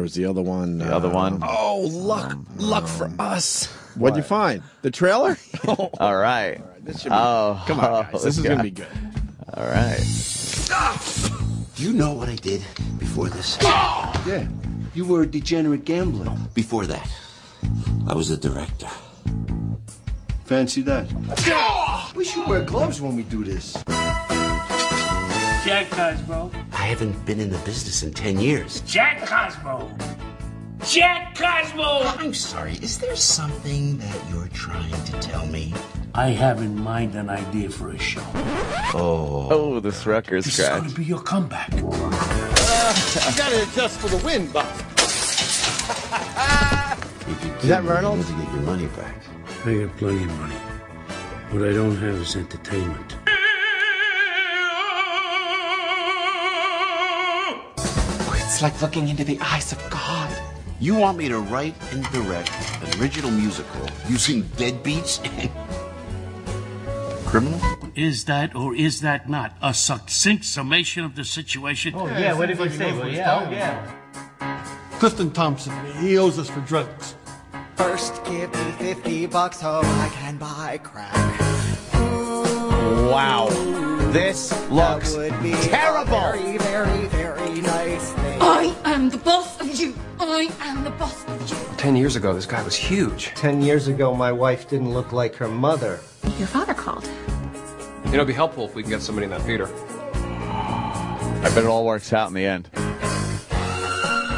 was the other one? The other one. Oh, luck for us. What'd you find? The trailer? All right. This should be, come on, guys. This is going to be good. All right. Do you know what I did before this? Yeah. You were a degenerate gambler. Before that, I was a director. Fancy that? We should wear gloves when we do this. Jack Cosmo. I haven't been in the business in 10 years. Jack Cosmo. Jack Cosmo! I'm sorry, is there something that you're trying to tell me? I have in mind an idea for a show. Oh, this record's This is scratch. going to be your comeback. You gotta adjust for the wind, Bob. Is that Reynolds? To get your money back. I got plenty of money. What I don't have is entertainment. It's like looking into the eyes of God. You want me to write and direct an original musical using deadbeats and criminal? Is that or is that not a succinct summation of the situation? Oh, yeah, what did he say? Well, yeah. Clifton Thompson, he owes us for drugs. First, give me $50 so I can buy crack. Wow. This looks That would be terrible. A very, very, very nice thing. I am the boss of you. I am the boss of you. 10 years ago, this guy was huge. 10 years ago, my wife didn't look like her mother. Your father called. You know, it'd be helpful if we can get somebody in that theater. I bet it all works out in the end.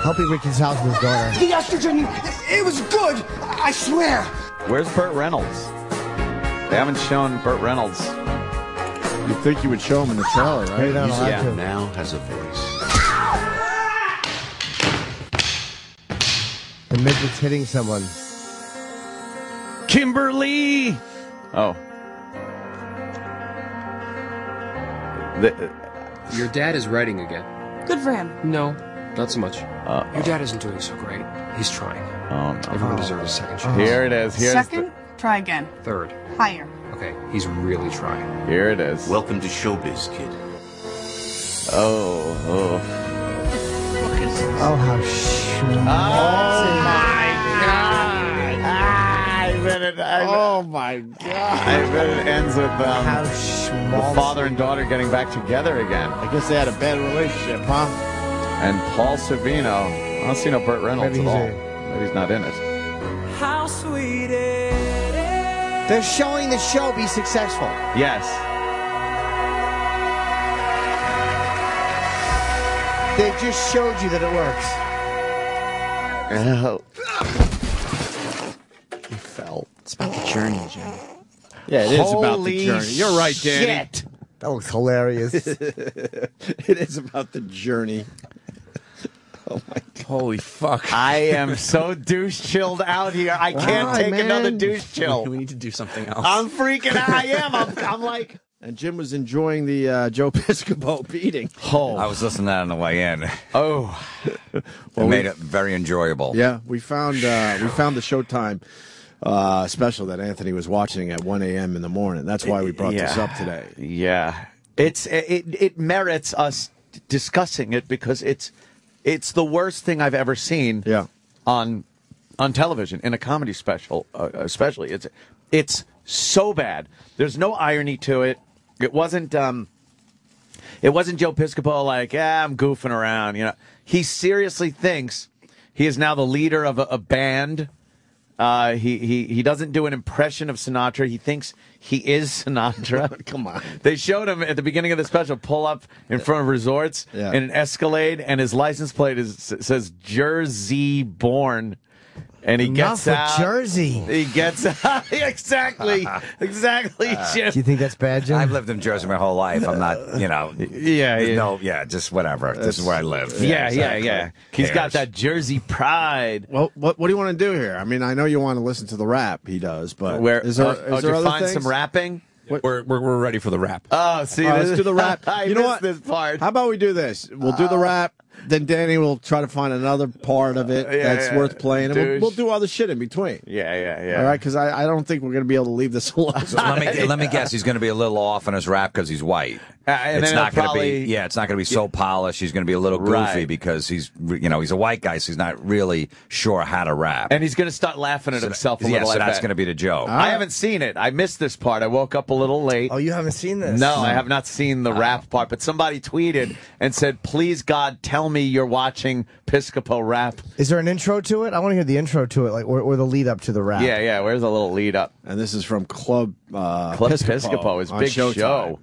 Hope he reconciles with his daughter. The estrogen, it was good, I swear. Where's Burt Reynolds? They haven't shown Burt Reynolds. You'd think you would show him in the trailer, right? Maybe not allowed Yeah. to. Now has a voice. The midget's hitting someone. Kimberly! Oh. Your dad is writing again. Good for him. No, not so much. Your dad isn't doing so great. He's trying. Oh, no. Everyone deserves a second chance. Here it is. Here's Second, try again. Third. Higher. Okay, he's really trying. Here it is. Welcome to showbiz, kid. Oh. Oh, how schmaltzy. Oh, my God. I bet it ends with How the schmaltzy. father and daughter getting back together again. I guess they had a bad relationship, huh? And Paul Savino. I don't see no Burt Reynolds Maybe at all. he's Maybe he's not in it. How sweet it is. They're showing the show be successful. Yes. They just showed you that it works. Oh. He fell. It's about the journey, Jim. Yeah, it is about the Holy journey. You're right, Danny. shit. That looks hilarious. It is about the journey. Oh, my God. Holy fuck. I am so douche chilled out here. I can't Why, take man? another douche chill. We need to do something else. I'm freaking out. I am. I'm like. And Jim was enjoying the Joe Piscopo beating. Oh. I was listening to that on the way in. Oh. It made it very enjoyable. Yeah, we found the Showtime special that Anthony was watching at 1 a.m. in the morning. That's why we brought this up today. Yeah. It merits us discussing it because it's the worst thing I've ever seen. Yeah. On television in a comedy special, especially it's so bad. There's no irony to it. It wasn't Joe Piscopo like, I'm goofing around. You know, he seriously thinks he is now the leader of a band. He doesn't do an impression of Sinatra. He thinks he is Sinatra. Come on. They showed him at the beginning of the special pull up in front of resorts in an Escalade, and his license plate says Jersey born. And he gets out. Jersey. He gets out. Exactly, Jim. Do you think that's bad, Jim? I've lived in Jersey my whole life. I'm not, just whatever. This is where I live. Yeah. He's got that Jersey pride. Well, what do you want to do here? I mean, I know you want to listen to the rap he does, but is there did you other find things? some rapping? We're ready for the rap. Oh, see, let's do the rap. I You know missed what? this part. How about we do this? We'll do the rap. then Danny will try to find another part of it that's worth playing, and we'll do other shit in between. Yeah. All right, because I don't think we're going to be able to leave this alone. So let me guess. He's going to be a little off on his rap because he's white. It's not going to be. Yeah, it's not going to be so polished. He's going to be a little goofy because he's a white guy, so he's not really sure how to rap. And he's going to start laughing at himself a little. So that's going to be the joke. I haven't seen it. I missed this part. I woke up a little late. Oh, you haven't seen this? No, I have not seen the rap part. But somebody tweeted and said, "Please God, tell me you're watching Piscopo rap." Is there an intro to it? I want to hear the intro to it, or the lead up to the rap. Yeah. Where's the little lead up? And this is from Club Piscopo. His big show.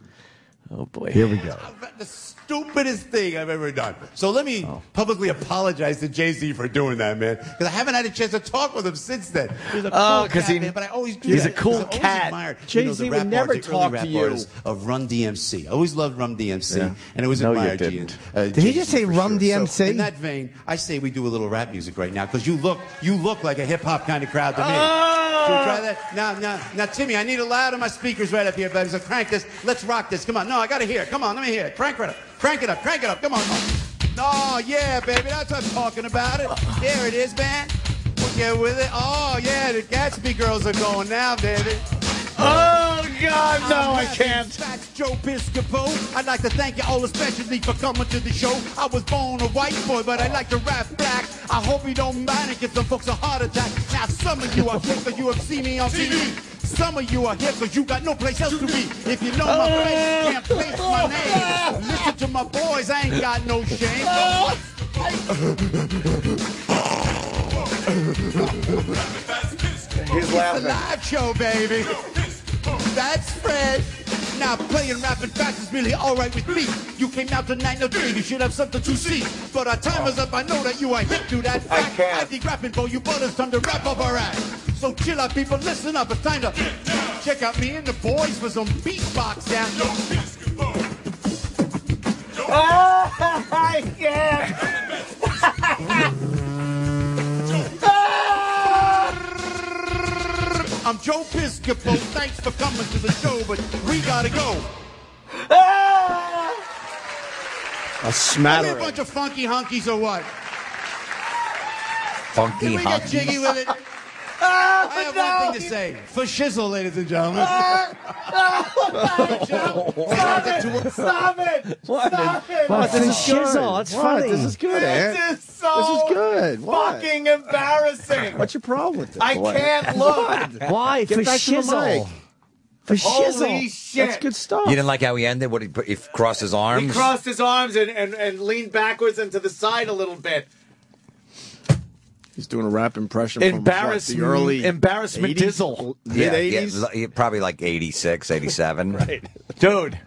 Oh boy. Here we go. The stupidest thing I've ever done. So let me publicly apologize to Jay-Z for doing that, man. Because I haven't had a chance to talk with him since then. He's a cool cat, man, but I always do he's that. a cool cat. Jay-Z would never talk to you. Of Run DMC. I always loved Run DMC, and it was admired. Did he just say Run DMC? So in that vein, I say we do a little rap music right now because you look like a hip hop kind of crowd to me. Should we try that? Now, Timmy, I need a loud on my speakers right up here, baby. So crank this. Let's rock this. Come on. No, I got to hear it. Come on, let me hear it. Crank it up. Crank it up. Crank it up. Come on. Oh, yeah, baby. That's what I'm talking about. There it is, man. We'll get with it. Oh, yeah, the Gatsby girls are going now, baby. Oh, God, no, I can't. That's Joe Piscopo. I'd like to thank you all especially for coming to the show. I was born a white boy, but I like to rap black. I hope you don't mind and give some folks a heart attack. Now, some of you are here because you have seen me on TV. Some of you are here because you got no place else to be. If you know my face, you can't place my name. Listen to my boys, I ain't got no shame. He's laughing. It's a live show, baby. That's Fred. Now playing rapping fast is really alright with me. You came out tonight, no dream. You should have something to see. But our time is up. I know that you are hip to that fact. I think rapping for you, but it's time to wrap up our act. So chill out, people. Listen up. It's time to check out me and the boys for some beatbox down. Oh, I can't. I'm Joe Piscopo. Thanks for coming to the show, but we gotta go. A smattering. Are we a bunch of funky hunkies or what? Funky Can we get jiggy with it? I have one thing to say. For shizzle, ladies and gentlemen. Stop it! Stop it! What? This is shizzle. That's funny. This is good, Ant. This is so This is good. What? fucking embarrassing. What's your problem with this? I can't look. Why? Get For back to the shizzle. mic. For shizzle. Holy shit. That's good stuff. You didn't like how he ended? What he crossed his arms? He crossed his arms and leaned backwards and to the side a little bit. He's doing a rap impression from the early embarrassment 80s, dizzle. mid-80s. Yeah, probably like 86, 87. Right. Dude.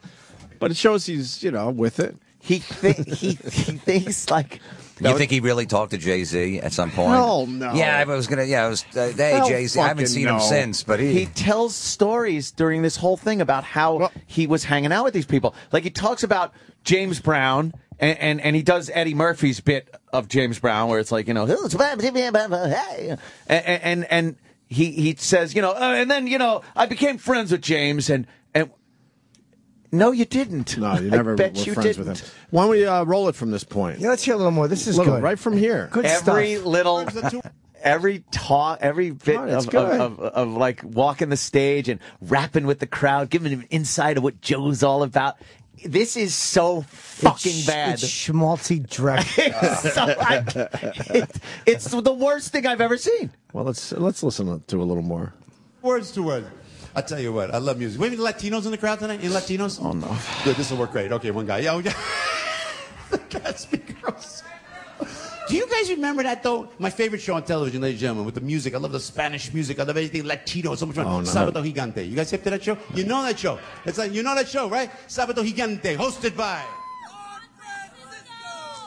But it shows he's, with it. He thinks like... You think he really talked to Jay-Z at some point? Hell no. Yeah, I was gonna. Yeah, it was. Hey, Jay-Z. I haven't seen him since, but he tells stories during this whole thing about how he was hanging out with these people. Like he talks about James Brown, and he does Eddie Murphy's bit of James Brown, where it's like and he says and then I became friends with James and. No, you didn't. No, you never were friends with him. Why don't we roll it from this point? Yeah, let's hear a little more. This is good. Right from here. Good every stuff. Little, every bit of like walking the stage and rapping with the crowd, giving him an insight of what Joe's all about. This is so fucking bad. It's schmaltzy dreck. It's the worst thing I've ever seen. Well, let's listen to a little more. Words to words. I'll tell you what, I love music. Wait, any Latinos in the crowd tonight? Any Latinos? Oh, no. Good, this will work great. Okay, one guy. Yeah. The Gatsby girls. Do you guys remember that, though? My favorite show on television, ladies and gentlemen, with the music. I love the Spanish music. I love anything Latino. So much fun. Oh, no. Sábado Gigante. You guys hip to that show? You know that show. It's like, you know that show, right? Sábado Gigante, hosted by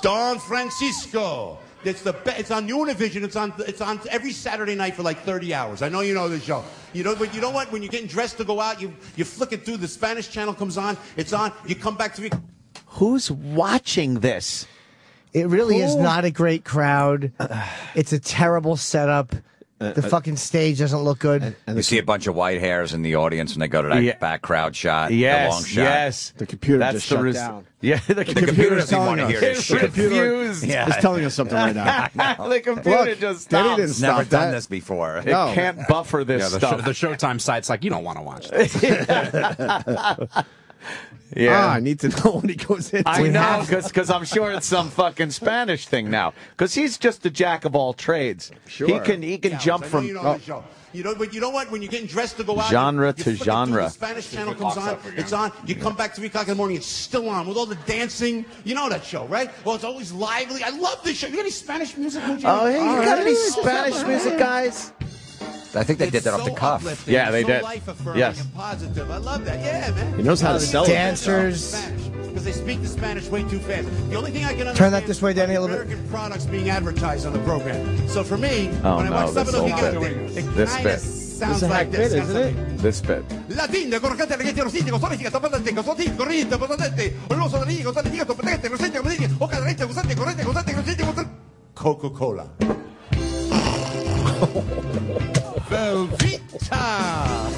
Don Francisco. It's on Univision. It's on every Saturday night for like 30 hours. I know you know this show. But you know what? When you're getting dressed to go out, you flick it through. The Spanish channel comes on. It's on. You come back to me. Who's watching this? It really is not a great crowd. It's a terrible setup. The fucking stage doesn't look good. And you see a bunch of white hairs in the audience when they go to that back crowd shot. The long shot. Yes. The computer just shut down. Yeah, the computer doesn't want to hear this shit. The computer is telling us something right now. The computer just stopped. Denny didn't Never stop done that. this before. It can't buffer this stuff. The Showtime site's like, you don't want to watch this. Yeah, I need to know when he goes in. I know, because I'm sure it's some fucking Spanish thing now. Because he's just a jack of all trades. Sure. He can jump from You know what? When you're getting dressed to go out, genre you to flip it genre. through, the Spanish channel comes on. It's on. You come back 3 o'clock in the morning. It's still on with all the dancing. You know that show, right? Well, it's always lively. I love this show. You got any Spanish music? Oh, hey, you got any Spanish music, guys? I think they did that off the cuff. Uplifting. Yeah, they did. Life-affirming Yes. and positive. I love that. Yeah, man. He knows how to sell dancers. Because they speak the Spanish way too fast. The only thing I can understand Turn that this way, Danny, a little bit. American products being advertised on the program. So for me, Oh, when I no, watch some of this those, whole bit. it This kind bit. of sounds This is a like hack this. bit, isn't it? This bit. Latina, corrente, reggae, rositi, costorica, topatante, cosoti, corriente, potente, oloso da lì, cosati, diga, topatente, rosenti, cositi, o cadrente, cosati, corrente, cosati, rositi, Coca-Cola. Velveeta.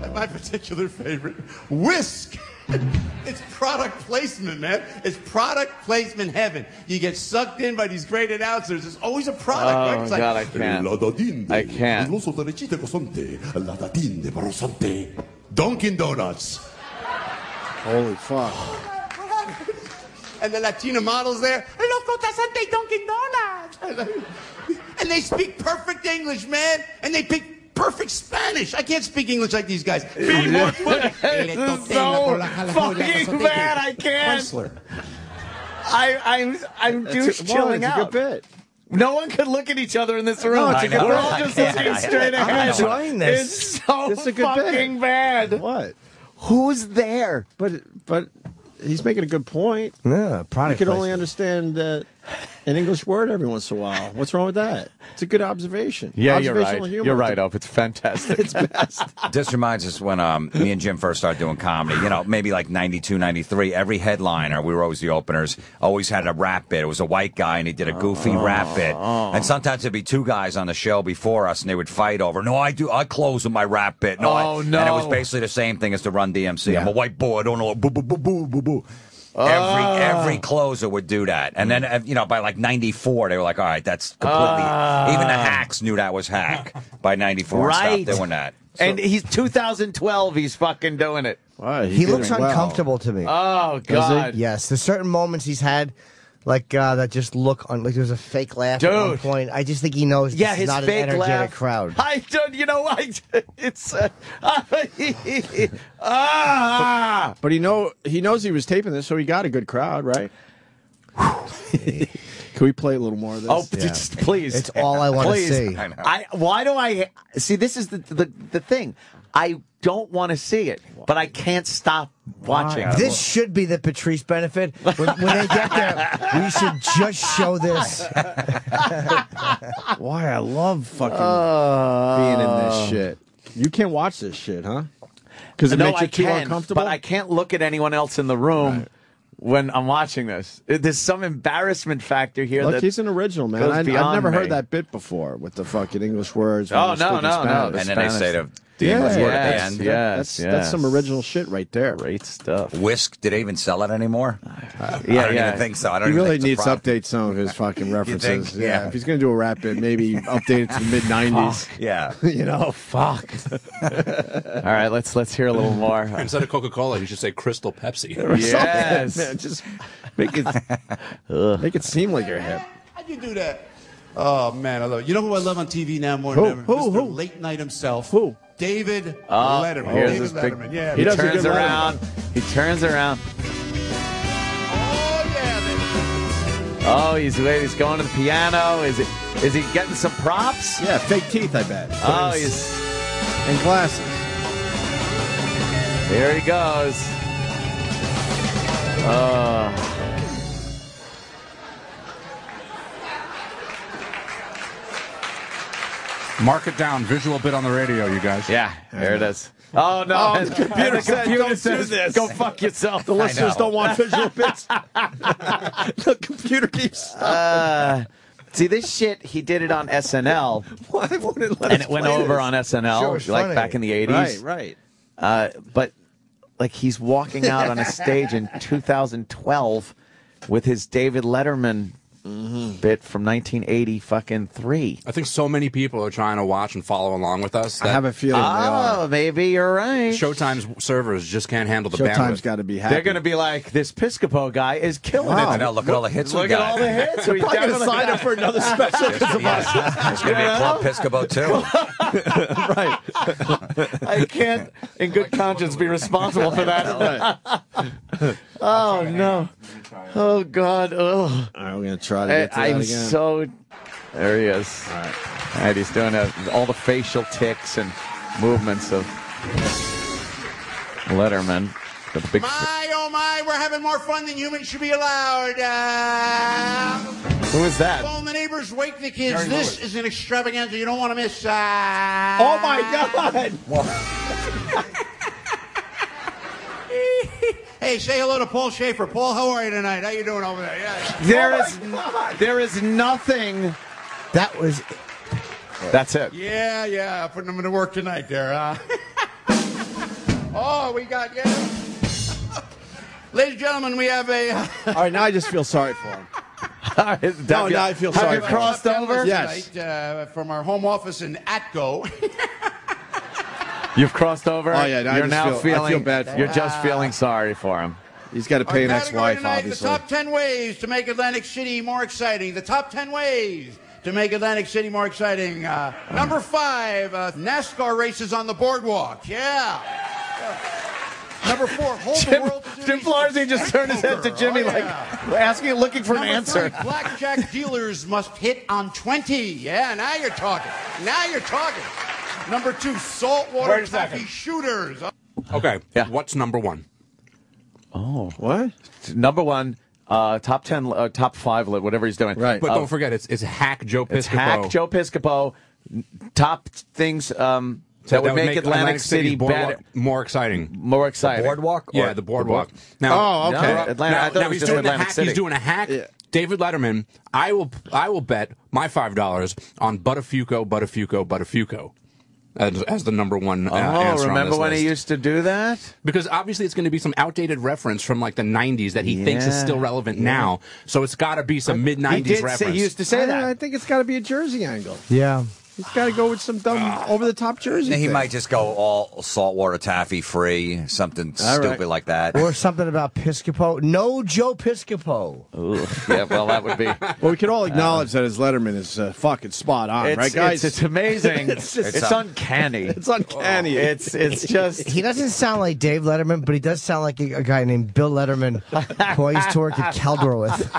And my particular favorite, Whisk. It's product placement, man. It's product placement heaven. You get sucked in by these great announcers. There's always a product. Oh, right? It's God, I can't. I can't. Dunkin' Donuts. Holy fuck. And the Latina models there, Loco Tasante Dunkin' Donuts. And they speak perfect English, man. And they speak perfect Spanish. I can't speak English like these guys. Be more funny. This is so fucking bad. I can't. Chrysler. I'm just chilling It's out. a good bit. No one could look at each other in this room. No, it's a good We're bit. all just looking straight ahead. I'm enjoying this. It's so This is a good bit. fucking bad. What? Who's there? But he's making a good point. Yeah, product. You can only placement. understand an English word every once in a while. What's wrong with that? It's a good observation. Yeah, you're Observational right. humor. You're right, Op. It's fantastic. It's best. This reminds us when me and Jim first started doing comedy, maybe like 92, 93. Every headliner, we were always the openers, always had a rap bit. It was a white guy, and he did a goofy rap bit. And sometimes there'd be 2 guys on the show before us, and they would fight over, no, I close with my rap bit. No, And it was basically the same thing as the Run DMC. Yeah. I'm a white boy, I don't know, boo, boo, boo, boo, boo, boo. Every closer would do that. And then, by like 94, they were like, all right, that's completely... Even the hacks knew that was hack by 94 Right. and stopped doing that. And he's 2012. He's fucking doing it. Well, He did looks it well. uncomfortable to me. Oh God. Yes, there's certain moments he's had, like that just look like there was a fake laugh at one Dude. point. I just think he knows Yeah, this his is not fake an energetic laugh. crowd. It's But he knows he was taping this, so he got a good crowd, right? Can we play a little more of this? Oh, just please. It's all I want to Please. see. Why do I see? This is the thing. I don't want to see it, but I can't stop watching. This should be the Patrice benefit. When they get there, we should just show this. Why I love fucking being in this shit. You can't watch this shit, huh? Because it makes you too uncomfortable. But I can't look at anyone else in the room when I'm watching this. There's some embarrassment factor here. Look, that he's an original, man. goes I've beyond never me. heard that bit before with the fucking English words. when Oh, you're no, speaking no, no. Spanish. And then they say the Yeah, English word at the yes, end. Yes, That's some original shit right there. Great stuff. Whisk, do they even sell it anymore? I don't even think so. I don't He even really think needs it's to a problem. update some of his fucking references. think? Yeah. If he's going to do a rap bit, maybe update it to the mid-90s. Yeah. Fuck. All right, let's hear a little more. Instead of Coca-Cola, you should say Crystal Pepsi. Yes. Man, just make it seem like you're hip. How'd you do that? Oh, man, I love it. You know who I love on TV now more than ever? Mr. Late Night himself. Who? David Letterman. Here's David this big. Letterman. Yeah, He does a turns good around. He turns around. Oh, yeah, baby. Oh, he's going to the piano. Is he getting some props? Yeah, fake teeth, I bet. Oh, he's And glasses. here. He goes. Oh. Mark it down. Visual bit on the radio, you guys. Yeah, there it is. Oh, no. Oh, the computer said, "Don't do this." Go fuck yourself. The listeners don't want visual bits. The computer keeps stopping. See, this shit, he did it on SNL. Why wouldn't let And us it went play over this? on SNL, Sure, it's like funny. back in the 80s. Right. But like he's walking out on a stage in 2012 with his David Letterman bit from 1983. I think so many people are trying to watch and follow along with us. I have a feeling they are. Oh, maybe you're right. Showtime's servers just can't handle the Showtime's bandwidth. got to be happy. They're going to be like, this Piscopo guy is killing Wow. it. I know, look at all the hits we Look at got. all the hits. They're probably going to sign up for another special because of us. There's going to be a Club Piscopo, too. Right. I can't, in good conscience, be responsible for that. Right. Oh, no. Oh, God. Oh. All right, we're going to try to get to that I'm again. so... There he is. All right. All right, he's doing all the facial tics and movements of Letterman. The big. My, oh my, we're having more fun than humans should be allowed. Who is that? Phone the neighbors, wake the kids. Jerry This Lewis. is an extravaganza you don't want to miss. Oh, my God. Hey, say hello to Paul Schaefer. Paul, how are you tonight? How you doing over there? Yeah. There is nothing. That was. That's it. Yeah, putting them to work tonight there. Oh, we got, Ladies and gentlemen, we have a... All right, now I just feel sorry for him. No, now I feel sorry Have for you him. crossed over? Yes. Tonight, from our home office in Atco. You've crossed over? Oh, yeah, now I You're just now feel- I feeling... feel bad for You're him. just feeling sorry for him. He's got to pay an Our category ex-wife, tonight, obviously. The top 10 ways to make Atlantic City more exciting. The top 10 ways to make Atlantic City more exciting. Number 5, NASCAR races on the boardwalk. Yeah. Number 4, hold the world to Jim Flarsy just turned his head to Jimmy looking for an answer. 3, blackjack dealers must hit on 20. Yeah, now you're talking. Number 2, saltwater taffy shooters. Okay, Yeah. what's number 1? Oh. What? Number 1, top 10, top 5, whatever he's doing. Right. But don't forget, it's Hack Joe Piscopo. It's Hack Joe Piscopo. Top things that would make Atlantic City better. more exciting. More exciting. Boardwalk? Yeah, the boardwalk. Now, Oh, okay. No, Atlanta, I thought it was he's just doing a Atlantic hack. City. He's doing a hack. Yeah. David Letterman. I will bet my $5 on Buttafuoco, as the number 1 answer on remember this when list. he used to do that? Because obviously it's going to be some outdated reference from like the 90s that he thinks is Yeah. still relevant now. So it's got to be some mid-90s reference. He used to say I that. think it's got to be a Jersey angle. Yeah. He's got to go with some dumb over-the-top Jersey He thing. might just go all saltwater taffy free, something All right. stupid like that. Or something about Piscopo. No Joe Piscopo. Ooh, yeah, well, that would be. Well, we can all acknowledge that his Letterman is fucking spot on, right, guys? It's amazing. It's uncanny. It's uncanny. It's just. He doesn't sound like Dave Letterman, but he does sound like a guy named Bill Letterman who I used to work at Caldor with.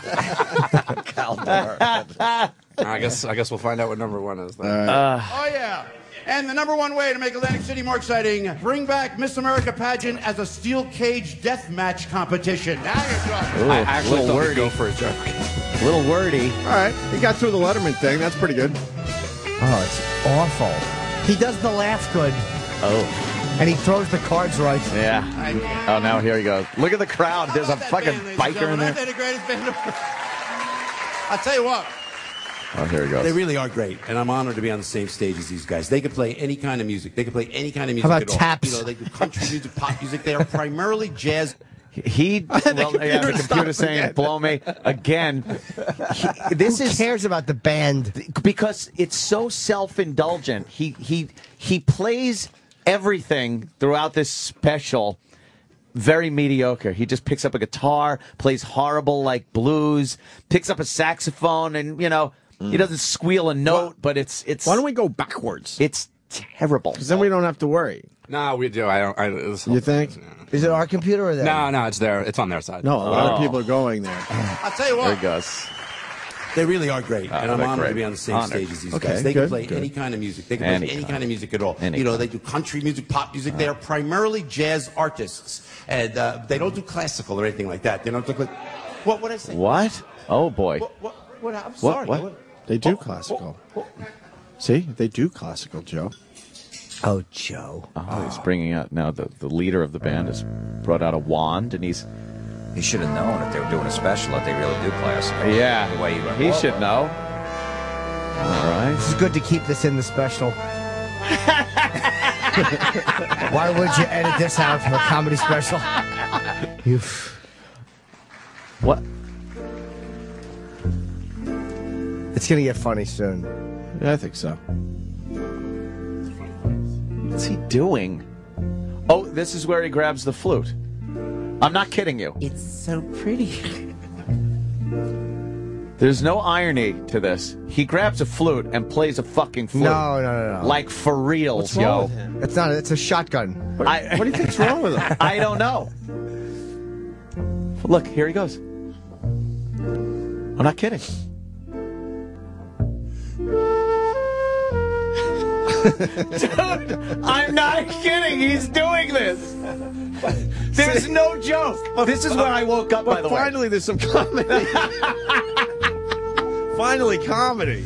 I guess we'll find out what number 1 is. Then. Oh, yeah. And the number 1 way to make Atlantic City more exciting, bring back Miss America pageant as a steel cage death match competition. Now you're talking. Ooh, I actually little thought he'd wordy. go for a joke. Little wordy. All right, he got through the Letterman thing. That's pretty good. Oh, it's awful. He does the laugh good, Oh, and he throws the cards right. yeah. Oh, now here he goes. Look at the crowd. There's a fucking biker in there. They're the greatest band. I'll tell you what. Oh, here he goes. They really are great, and I'm honored to be on the same stage as these guys. They can play any kind of music. They can play any kind of music How about at all. taps? You know, they do country music, pop music. They are primarily jazz. The computer saying blow me again. This Who cares about the band? because it's so self-indulgent. He plays everything throughout this special very mediocre. He just picks up a guitar, plays horrible like blues, picks up a saxophone, and he doesn't squeal a note, but it's. Why don't we go backwards? It's terrible. Because then we don't have to worry. No, we do. You think? Is it our computer or that? No, it's there. It's on their side. No, a lot of people are going there. I'll tell you There what. he goes. They really are great, and I'm they're honored great. to be on the same Honored. stage as these Okay, guys. They good, can play good. any kind of music. They can play any kind of music at all. Any They do country music, pop music. They are primarily jazz artists, and they don't do classical or anything like that. They don't look like. What would I say? What? Oh boy. What? I'm sorry. What? They do classical. See, they do classical, Joe. Oh, Joe. Oh, he's bringing out now the leader of the band has brought out a wand, and he's. He should have known if they were doing a special that they really do classical. Yeah, The way he went, he whoa, should whoa. know. All right. This is good to keep this in the special. Why would you edit this out from a comedy special? What? It's gonna get funny soon. Yeah, I think so. What's he doing? Oh, this is where he grabs the flute. I'm not kidding you. It's so pretty. There's no irony to this. He grabs a flute and plays a fucking flute. No. Like for reals, What's wrong with him? It's not. It's a shotgun. What do you think's wrong with him? I don't know. Look, here he goes. I'm not kidding. Dude, I'm not kidding. He's doing this. There's no joke. This is where I woke up, by the way. Finally, there's some comedy. Finally, comedy.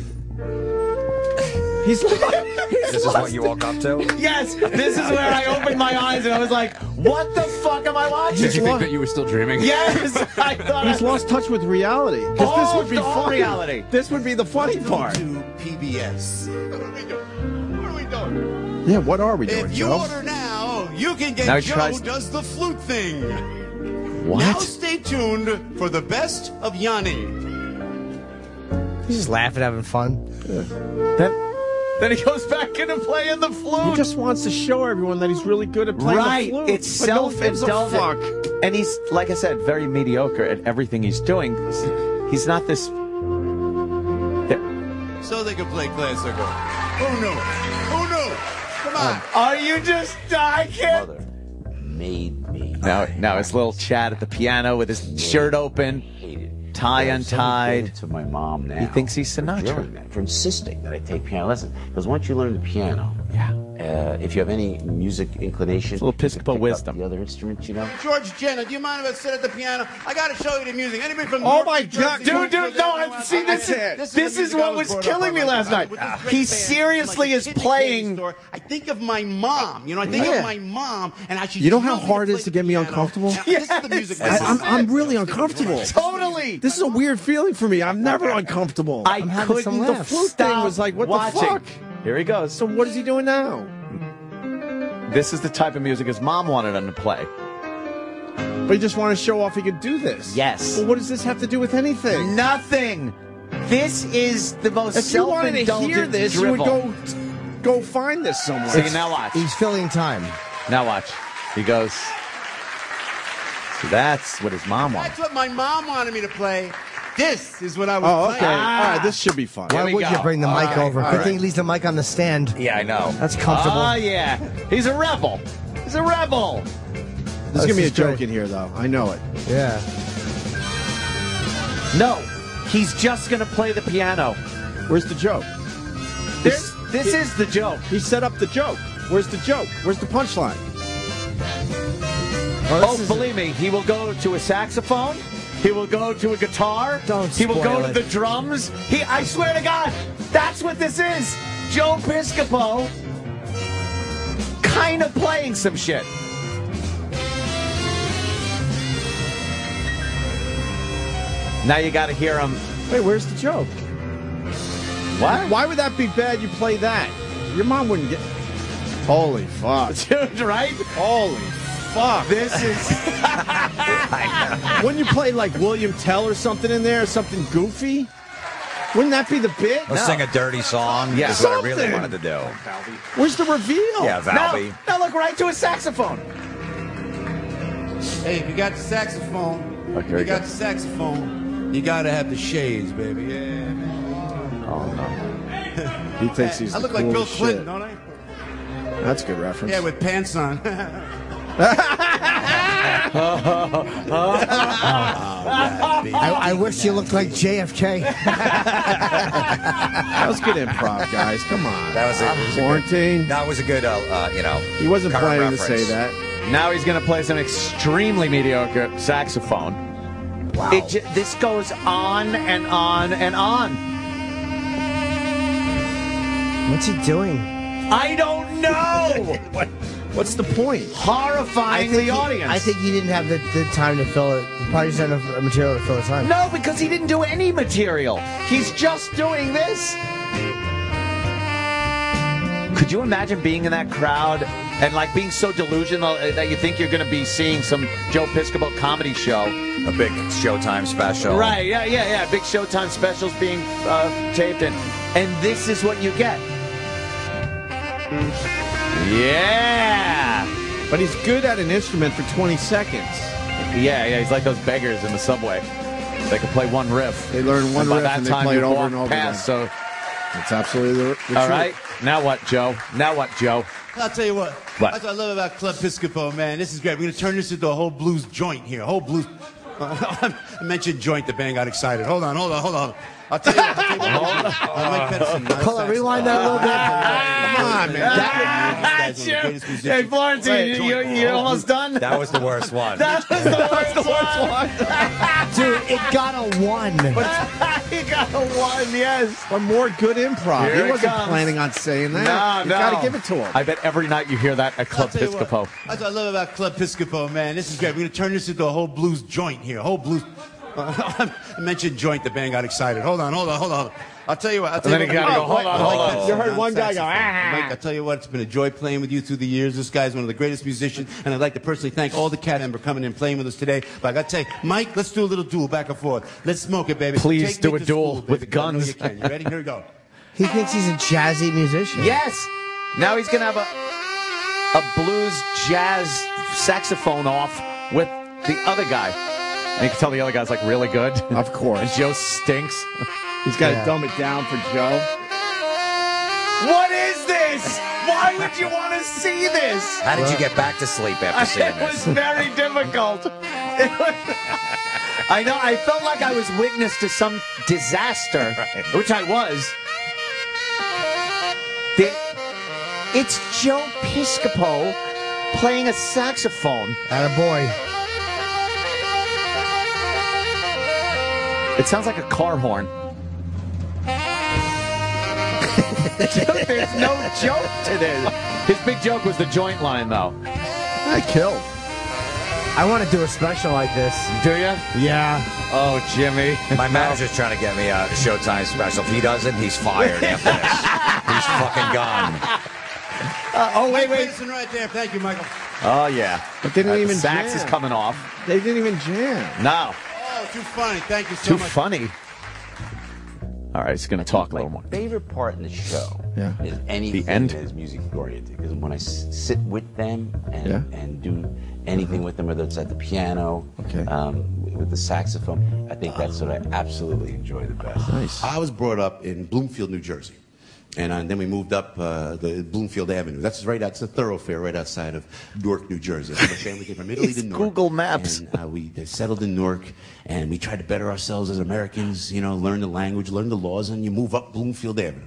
This is what you woke up to? Yes, this is where I opened my eyes and I was like, what the fuck am I watching? Did you think that you were still dreaming? Yes, I thought He's lost touch with reality. Because this would be all funny. reality. This would be the funny part. To PBS. What are we doing? Yeah, what are we doing, If you Joe? order now, you can get Now he Joe tries- does the flute thing. What? Now stay tuned for the best of Yanni. He's just laughing, having fun. Then he goes back into playing the flute. He just wants to show everyone that he's really good at playing the flute. It's But no one gives a self-indulgent. fuck. And he's, like I said, very mediocre at everything he's doing. He's not this... So they can play classical. Who knew? Who knew? Come on. Are you just... I can't... Mother made me. Now his little Chad at the piano with his shirt open, tie untied. To my mom now. He thinks he's Sinatra. For insisting that I take piano lessons. Because once you learn the piano, if you have any music inclination, It's a little Piscopo wisdom. The other instruments, you know. George Jenna, do you mind if I sit at the piano? I got to show you the music. Anybody from Oh North my New Jersey? God, Dude, no, see, this is what was killing me last night. He seriously is playing... I think of my mom. You know, I think of my mom and how she. You know how hard it is to get me uncomfortable? This is the music. I'm really uncomfortable. Totally. This is a weird feeling for me. I'm never uncomfortable. I couldn't The flute thing was like, what watching. the fuck? Here he goes. So what is he doing now? This is the type of music his mom wanted him to play. But he just wanted to show off he could do this. Yes. Well, what does this have to do with anything? Nothing. This is the most If you wanted to self-indulgent hear this, drivel. you would go find this somewhere. See, now watch. He's filling time. Now watch. He goes. So that's what his mom wanted. That's what my mom wanted me to play. This is what I was Oh, okay. playing. All right, this should be fun. Why we would go. you bring the mic over? all Good right. thing he leaves the mic on the stand. Yeah, I know. That's comfortable. Oh, yeah. He's a rebel. He's a rebel. There's going to be a is joke great. in here, though. I know it. Yeah. No. He's just going to play the piano. Where's the joke? This is the joke. He set up the joke. Where's the joke? Where's the punchline? Oh, believe me, he will go to a saxophone. He will go to a guitar. He will go spoil to it. the drums. I swear to God, that's what this is. Joe Piscopo kind of playing some shit. Now you got to hear him. Wait, where's the joke? What? Why would that be bad? You play that. Your mom wouldn't get. Holy fuck. Dude, right? Holy fuck. This is... Wouldn't you play like William Tell or something in there? Something goofy? Wouldn't that be the bit? Or sing a dirty song. Yeah. That's what I really Something. wanted to do. Where's the reveal? Yeah, Valby. Now look right to a saxophone. Hey, if you got the saxophone, Okay, you got the saxophone, you got to have the shades, baby. Yeah. Oh, no. He thinks he's I the look like Bill coolest Clinton, shit. don't I? That's a good reference. Yeah, with pants on. I wish you looked like JFK. That was good improv, guys. Come on. That was it. Quarantine. That was a good, He wasn't current planning reference. to say that. Now he's going to play some extremely mediocre saxophone. Wow. This goes on and on and on. What's he doing? I don't know. What's the point? Horrifying the audience. I think he didn't have the time to fill it. He probably didn't have material to fill the time. No, because he didn't do any material. He's just doing this. Could you imagine being in that crowd and like being so delusional that you think you're going to be seeing some Joe Piscopo comedy show? A big Showtime special. Right, yeah. Big Showtime specials being taped, and this is what you get. Yeah. But he's good at an instrument for 20 seconds. Yeah, he's like those beggars in the subway. They can play one riff. They learn one riff and they play it over and over again. again. So it's absolutely the all truth. right. Now what, Joe? I'll tell you what. What? That's what I love about Club Piscopo, man. This is great. We're going to turn this into a whole blues joint here. A whole blues. I mentioned joint. The band got excited. Hold on. I'll tell you what. Hold on, rewind that a little bit. Come on, man. Hey, Florentine, you almost done? That was the worst one. That was the worst one. Dude, it got a 1. He got a 1, yes. But more good improv. Here He wasn't comes. planning on saying that. No. You got to give it to him. I bet every night you hear that at Club Piscopo. That's what I love about Club Piscopo, man. This is great. We're going to turn this into a whole blues joint here. A whole blues. I mentioned joint. The band got excited. Hold on. I'll tell you what. And then you got to go, hold on. You heard one guy go, Mike, I'll tell you what, it's been a joy playing with you through the years. This guy's one of the greatest musicians, and I'd like to personally thank all the Cat members coming in playing with us today. But I got to tell you, Mike, let's do a little duel back and forth. Let's smoke it, baby. Please Take do me a to duel school, with baby. I know guns. You can. You ready? Here we go. He thinks he's a jazzy musician. Yes. Now he's going to have a blues jazz saxophone off with the other guy. And you can tell the other guy's like really good. Of course. And Joe stinks. He's got to dumb it down for Joe. What is this? Why would you want to see this? How did you get back to sleep after seeing It this? was very difficult. I know. I felt like I was witness to some disaster, which I was. It's Joe Piscopo playing a saxophone. Attaboy. It sounds like a car horn. Dude, there's no joke to this. His big joke was the joint line, though. I killed. I want to do a special like this. Do you? Yeah. Oh, Jimmy. My manager's trying to get me a Showtime special. If he doesn't, he's fired after this. He's fucking gone. Wait. Listen right there. Thank you, Michael. Oh, yeah. But they didn't even sax jam. is coming off. They didn't even jam. No. Oh, too funny. Thank you so Too much. funny. All right, he's going to talk a little more. Favorite part in the show is anything The end? that is music oriented. Because when I sit with them and do anything with them, whether it's at the piano, with the saxophone, I think that's what I absolutely enjoy the best. Nice. I was brought up in Bloomfield, New Jersey. And then we moved up the Bloomfield Avenue. That's a thoroughfare right outside of Newark, New Jersey. My family came from Italy to Newark. Google Maps. And we settled in Newark, and we tried to better ourselves as Americans, learn the language, learn the laws, and you move up Bloomfield Avenue.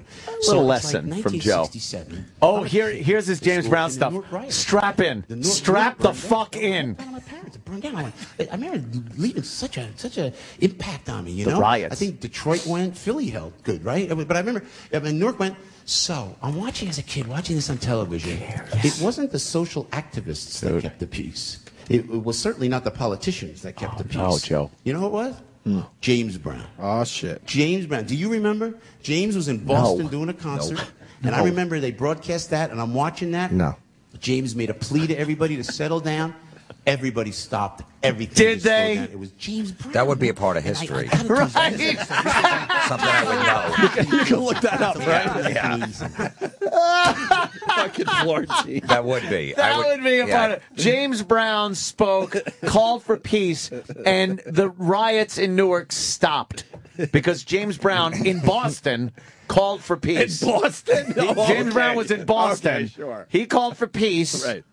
Little lesson from Joe. 1967. Oh, here's his James Brown stuff. Strap in. Strap the fuck in. My parents burned down. I remember leaving such a impact on me. The riots. I think Detroit went, Philly held good, right? But I remember Newark went. So I'm watching as a kid, watching this on television. It wasn't the social activists that kept the peace. It was certainly not the politicians that kept the peace. No, Joe. You know who it was? James Brown. Oh, shit. James Brown. Do you remember? James was in Boston doing a concert. And I remember they broadcast that, and I'm watching that. No. James made a plea to everybody to settle down. Everybody stopped. Everything. Did just slowed they? down. It was James Brown. That would be a part of history. Something I would know. You can look that up, right? Yeah. Fucking Florentine. That would be. That would be a part of it. James Brown spoke, called for peace, and the riots in Newark stopped because James Brown in Boston called for peace. In Boston? James Brown was in Boston. Okay, sure. He called for peace, Right.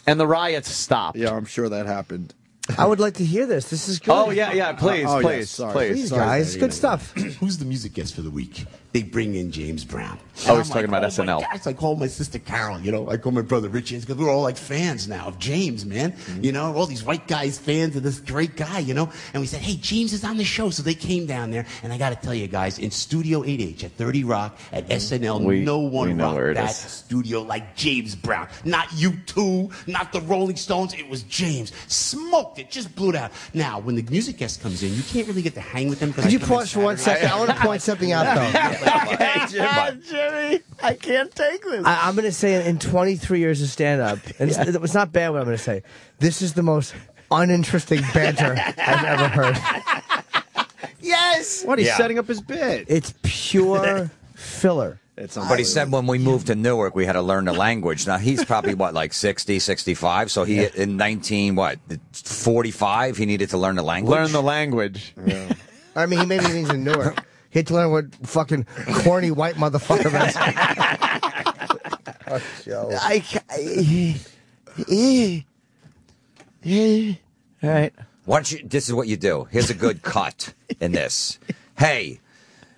and the riots stopped. Yeah, I'm sure that happened. I would like to hear this. This is good. Oh, yeah, please, Oh, yeah, please, sorry. please. Please, guys. Good stuff. Who's the music guest for the week? They bring in James Brown. Oh, he's talking about My SNL. gosh, I call my sister Carol, I call my brother Richie, because we're all like fans now of James, man. All these white guys fans of this great guy, And we said, hey, James is on the show. So they came down there, and I got to tell you guys, in Studio 8H at 30 Rock, at SNL, no one know where rocked it that is. studio like James Brown. Not U2, not the Rolling Stones, it was James. Smoked it, just blew it out. Now, when the music guest comes in, you can't really get to hang with them. Could you pause for 1 second? I want to point something out, though. Jimmy, I can't take this. I'm going to say in 23 years of stand-up, and it's not bad what I'm going to say, this is the most uninteresting banter I've ever heard. Yes! What, he's setting up his bit. It's pure filler. But he said when we moved to Newark, we had to learn the language. Now, he's probably, what, like 60, 65? So he, in 45, he needed to learn the language? Learn the language. Yeah. I mean, he maybe means in Newark. He had to learn what fucking corny white motherfucker is. All right. Why don't you, this is what you do. Here's a good cut in this. Hey,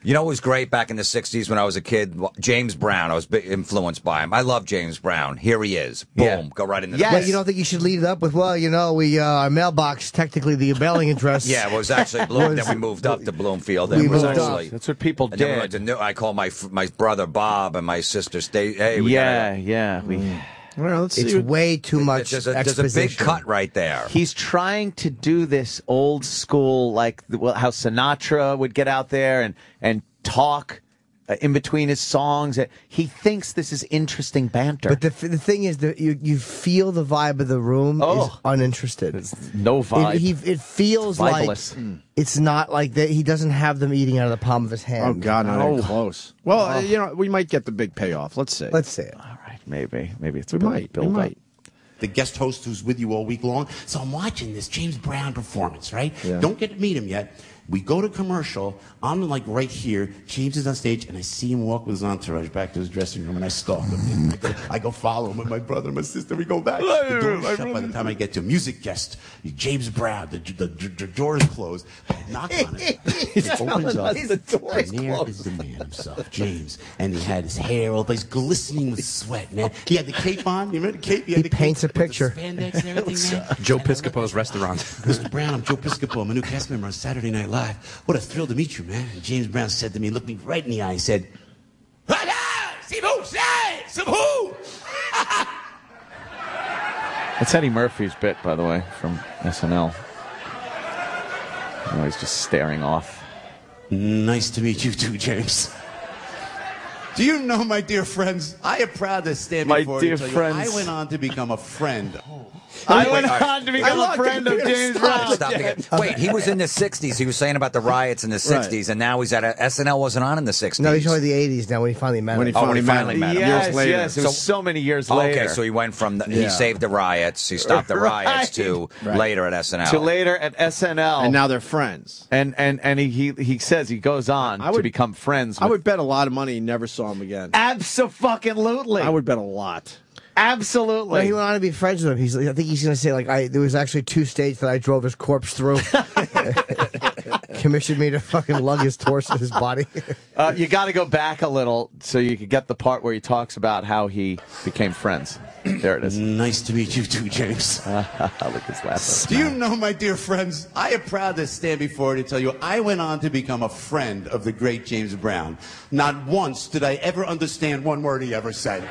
you know what was great back in the 60s when I was a kid? James Brown. I was influenced by him. I love James Brown. Here he is. Boom. Go right into the Well, you don't think you should lead it up with, well, you know, our mailbox, technically the mailing address. Yeah, well, it was actually Bloom. Then we moved up to Bloomfield. And We it was moved actually, up. That's what people and then we did. went to I called my brother Bob and my sister Stacey. Hey, we Well, let's It's see. way too much there's a big exposition. cut right there. He's trying to do this old school, like how Sinatra would get out there and talk in between his songs. He thinks this is interesting banter. But the thing is that you feel the vibe of the room is uninterested. It's no vibe. It feels like it's not like that. He doesn't have them eating out of the palm of his hand. Oh, God, not even close. Well, you know, we might get the big payoff. Let's see. Let's see it. All right, maybe it's We might. The guest host who's with you all week long. So I'm watching this James Brown performance, right? Yeah. Don't get to meet him yet. We go to commercial. I'm like right here. James is on stage, and I see him walk with his entourage back to his dressing room, and I stalk him. And I go follow him with my brother and my sister. We go back. The door is shut by the time I get to him. Music guest, James Brown. The door is closed. I knock on it. It opens up. the door is And there is the man himself, James. And he had his hair all place glistening with sweat, man. He had the cape on. You remember the cape? He paints a picture. Spandex and everything, man. Joe Piscopo's restaurant. Mr. Brown, I'm Joe Piscopo. I'm a new cast member on Saturday Night Live. What a thrill to meet you, man. And James Brown said to me, looked me right in the eye, he said, That's Eddie Murphy's bit, by the way, from SNL. Oh, he's just staring off. Nice to meet you too, James. Do you know, my dear friends, I am proud to stand My before dear you. To tell friends. you, I went on to become a friend. I went on to become a friend of James Brown. Stop again. Wait, he was in the 60s. He was saying about the riots in the 60s, and now he's at SNL wasn't on in the 60s. No, he's only the 80s now when he finally met him. When he finally met him. Yes, Years later. yes, it was so many years later. Okay, so he went from, he saved the riots, he stopped the riots, to later at SNL. To later at SNL. And now they're friends. And he says he goes on to become friends with... I would bet a lot of money he never saw him again. Abso-fucking-lutely. I would bet a lot. Absolutely. Well, he went on to be friends with him. I think he's going to say, like, there was actually 2 states that I drove his corpse through. Commissioned me to fucking lug his torso, his body. You got to go back a little so you could get the part where he talks about how he became friends. There it is. Nice to meet you too, James. Look at his laugh. Do you know, my dear friends, I am proud to stand before you to tell you I went on to become a friend of the great James Brown. Not once did I ever understand one word he ever said.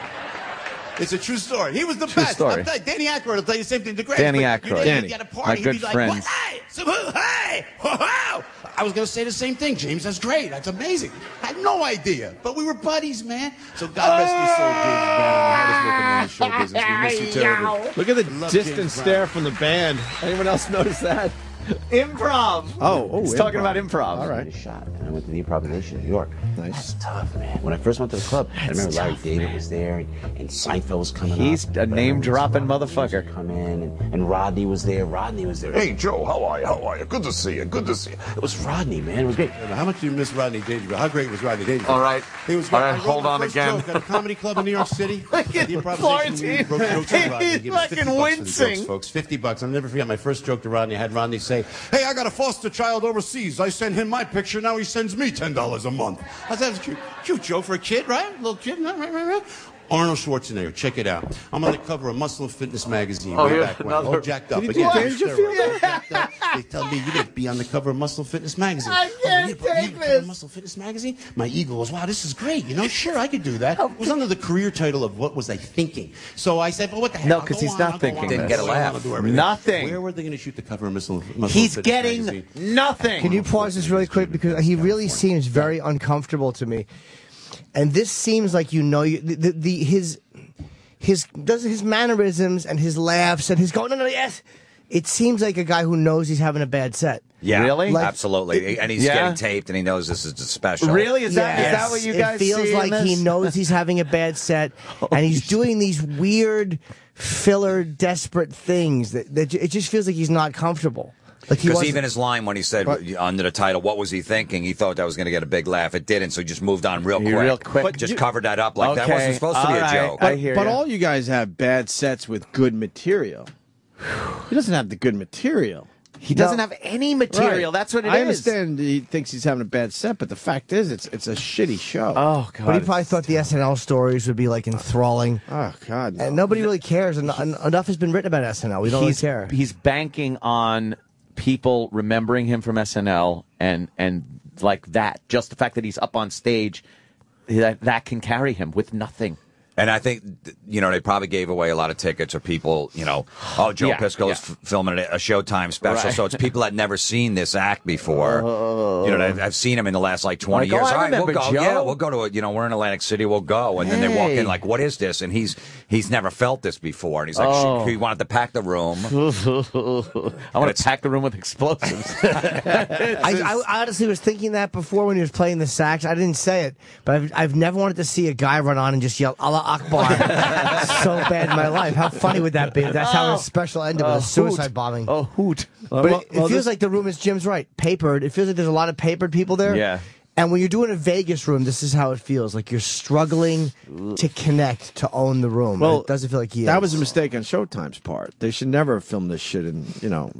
It's a true story. He was the best. Story. I'll tell you, Danny Aykroyd will tell you the same thing. The great. Danny Aykroyd. Danny. At a party, My he'd good be like, friends. Hey, hey, wow. I was going to say the same thing, James. That's great. That's amazing. I had no idea. But we were buddies, man. So God rest his soul, James Brown. Hardest working man in show business. We miss you terribly. Look at the distant stare from the band. Anyone else notice that? Improv. Oh, he's talking about improv. All right. Shot, and I went to the improvisation in New York. Nice. That's tough, man. When I first went to the club, I remember Larry David was there, and Seinfeld was coming He's up. a name-dropping motherfucker. Come in, and Rodney was there. Hey, Joe, how are you? How are you? Good to see you. Good to see you. It was Rodney, man. It was great. How much do you miss Rodney Dangerfield? How great was Rodney Dangerfield? All right. He was All great. right, I wrote hold my on first again. joke at a comedy club in New York City. Look at The improvisation Florentine. we wrote jokes to Rodney. He's Give us fucking $50 for the wincing. jokes, folks. $50. I'll never forget my first joke to Rodney. I had Rodney say, "Hey, I got a foster child overseas. I send him my picture. Now he sends me $10 a month." I said, "That's a cute joke for a kid, right? A little kid, right? Arnold Schwarzenegger, check it out. I'm on the cover of Muscle and Fitness magazine Oh, way yeah, back when. another- All jacked up. Did you Again, Dangerfield? jacked up. They tell me you didn't be on the cover of Muscle and Fitness magazine. I can't but you take didn't cover this. Muscle Fitness magazine? My ego was, wow, this is great. You know, sure, I could do that. It was under the career title of What Was I Thinking? So I said, well, what the hell? No, I'll because go he's on, not I'll go thinking on, Didn't I'll get a go on, laugh. I'll do everything. Nothing. Where were they going to shoot the cover of Muscle He's Fitness getting magazine? nothing. Can you pause this really quick because he really seems very uncomfortable to me, and this seems like his mannerisms and his laughs and his going no yes, it seems like a guy who knows he's having a bad set. Yeah, Really? Like- absolutely. And he's getting taped, and he knows this is a special. Really? Is that Yes. what you guys It feels see in like he this? knows he's having a bad set, and he's doing these weird, filler, desperate things that it just feels like he's not comfortable. Like he Because wasn't- even his line when he said under the title, "What was he thinking?" He thought that was going to get a big laugh. It didn't, so he just moved on real quick. But Just you- covered that up like that Okay, wasn't supposed to be all a right. joke. I hear But ya. all you guys have bad sets with good material. He doesn't have the good material. He doesn't have any material. Right. That's what it is. I understand he thinks he's having a bad set, but the fact is, it's a shitty show. Oh God! But he probably thought the SNL stories would be like enthralling. Oh God! No. And nobody really cares. Enough has been written about SNL. We don't really care. He's banking on people remembering him from SNL and like that. Just the fact that he's up on stage, that can carry him with nothing. And I think, they probably gave away a lot of tickets, or people, Joe Piscopo's filming a Showtime special, Right. so it's people that never seen this act before. I've seen him in the last 20 Like, years. I All right, we'll remember go. Joe. Yeah, we'll go to we're in Atlantic City, we'll go. And then they walk in Hey. like, what is this? And he's never felt this before. And he's like, he wanted to pack the room. I want to pack the room with explosives. I honestly was thinking that before when he was playing the sax. I didn't say it, but I've never wanted to see a guy run on and just yell Allah Akbar so bad in my life. How funny would that be? That's how his special ended with a suicide bombing. Oh, hoot. But it feels like the room is, Jim's right, papered. It feels like there's a lot of papered people there. Yeah. And when you're doing a Vegas room, this is how it feels. Like you're struggling to connect, to own the room. Well, And it doesn't feel like he that is. was a mistake on Showtime's part. They should never have filmed this shit in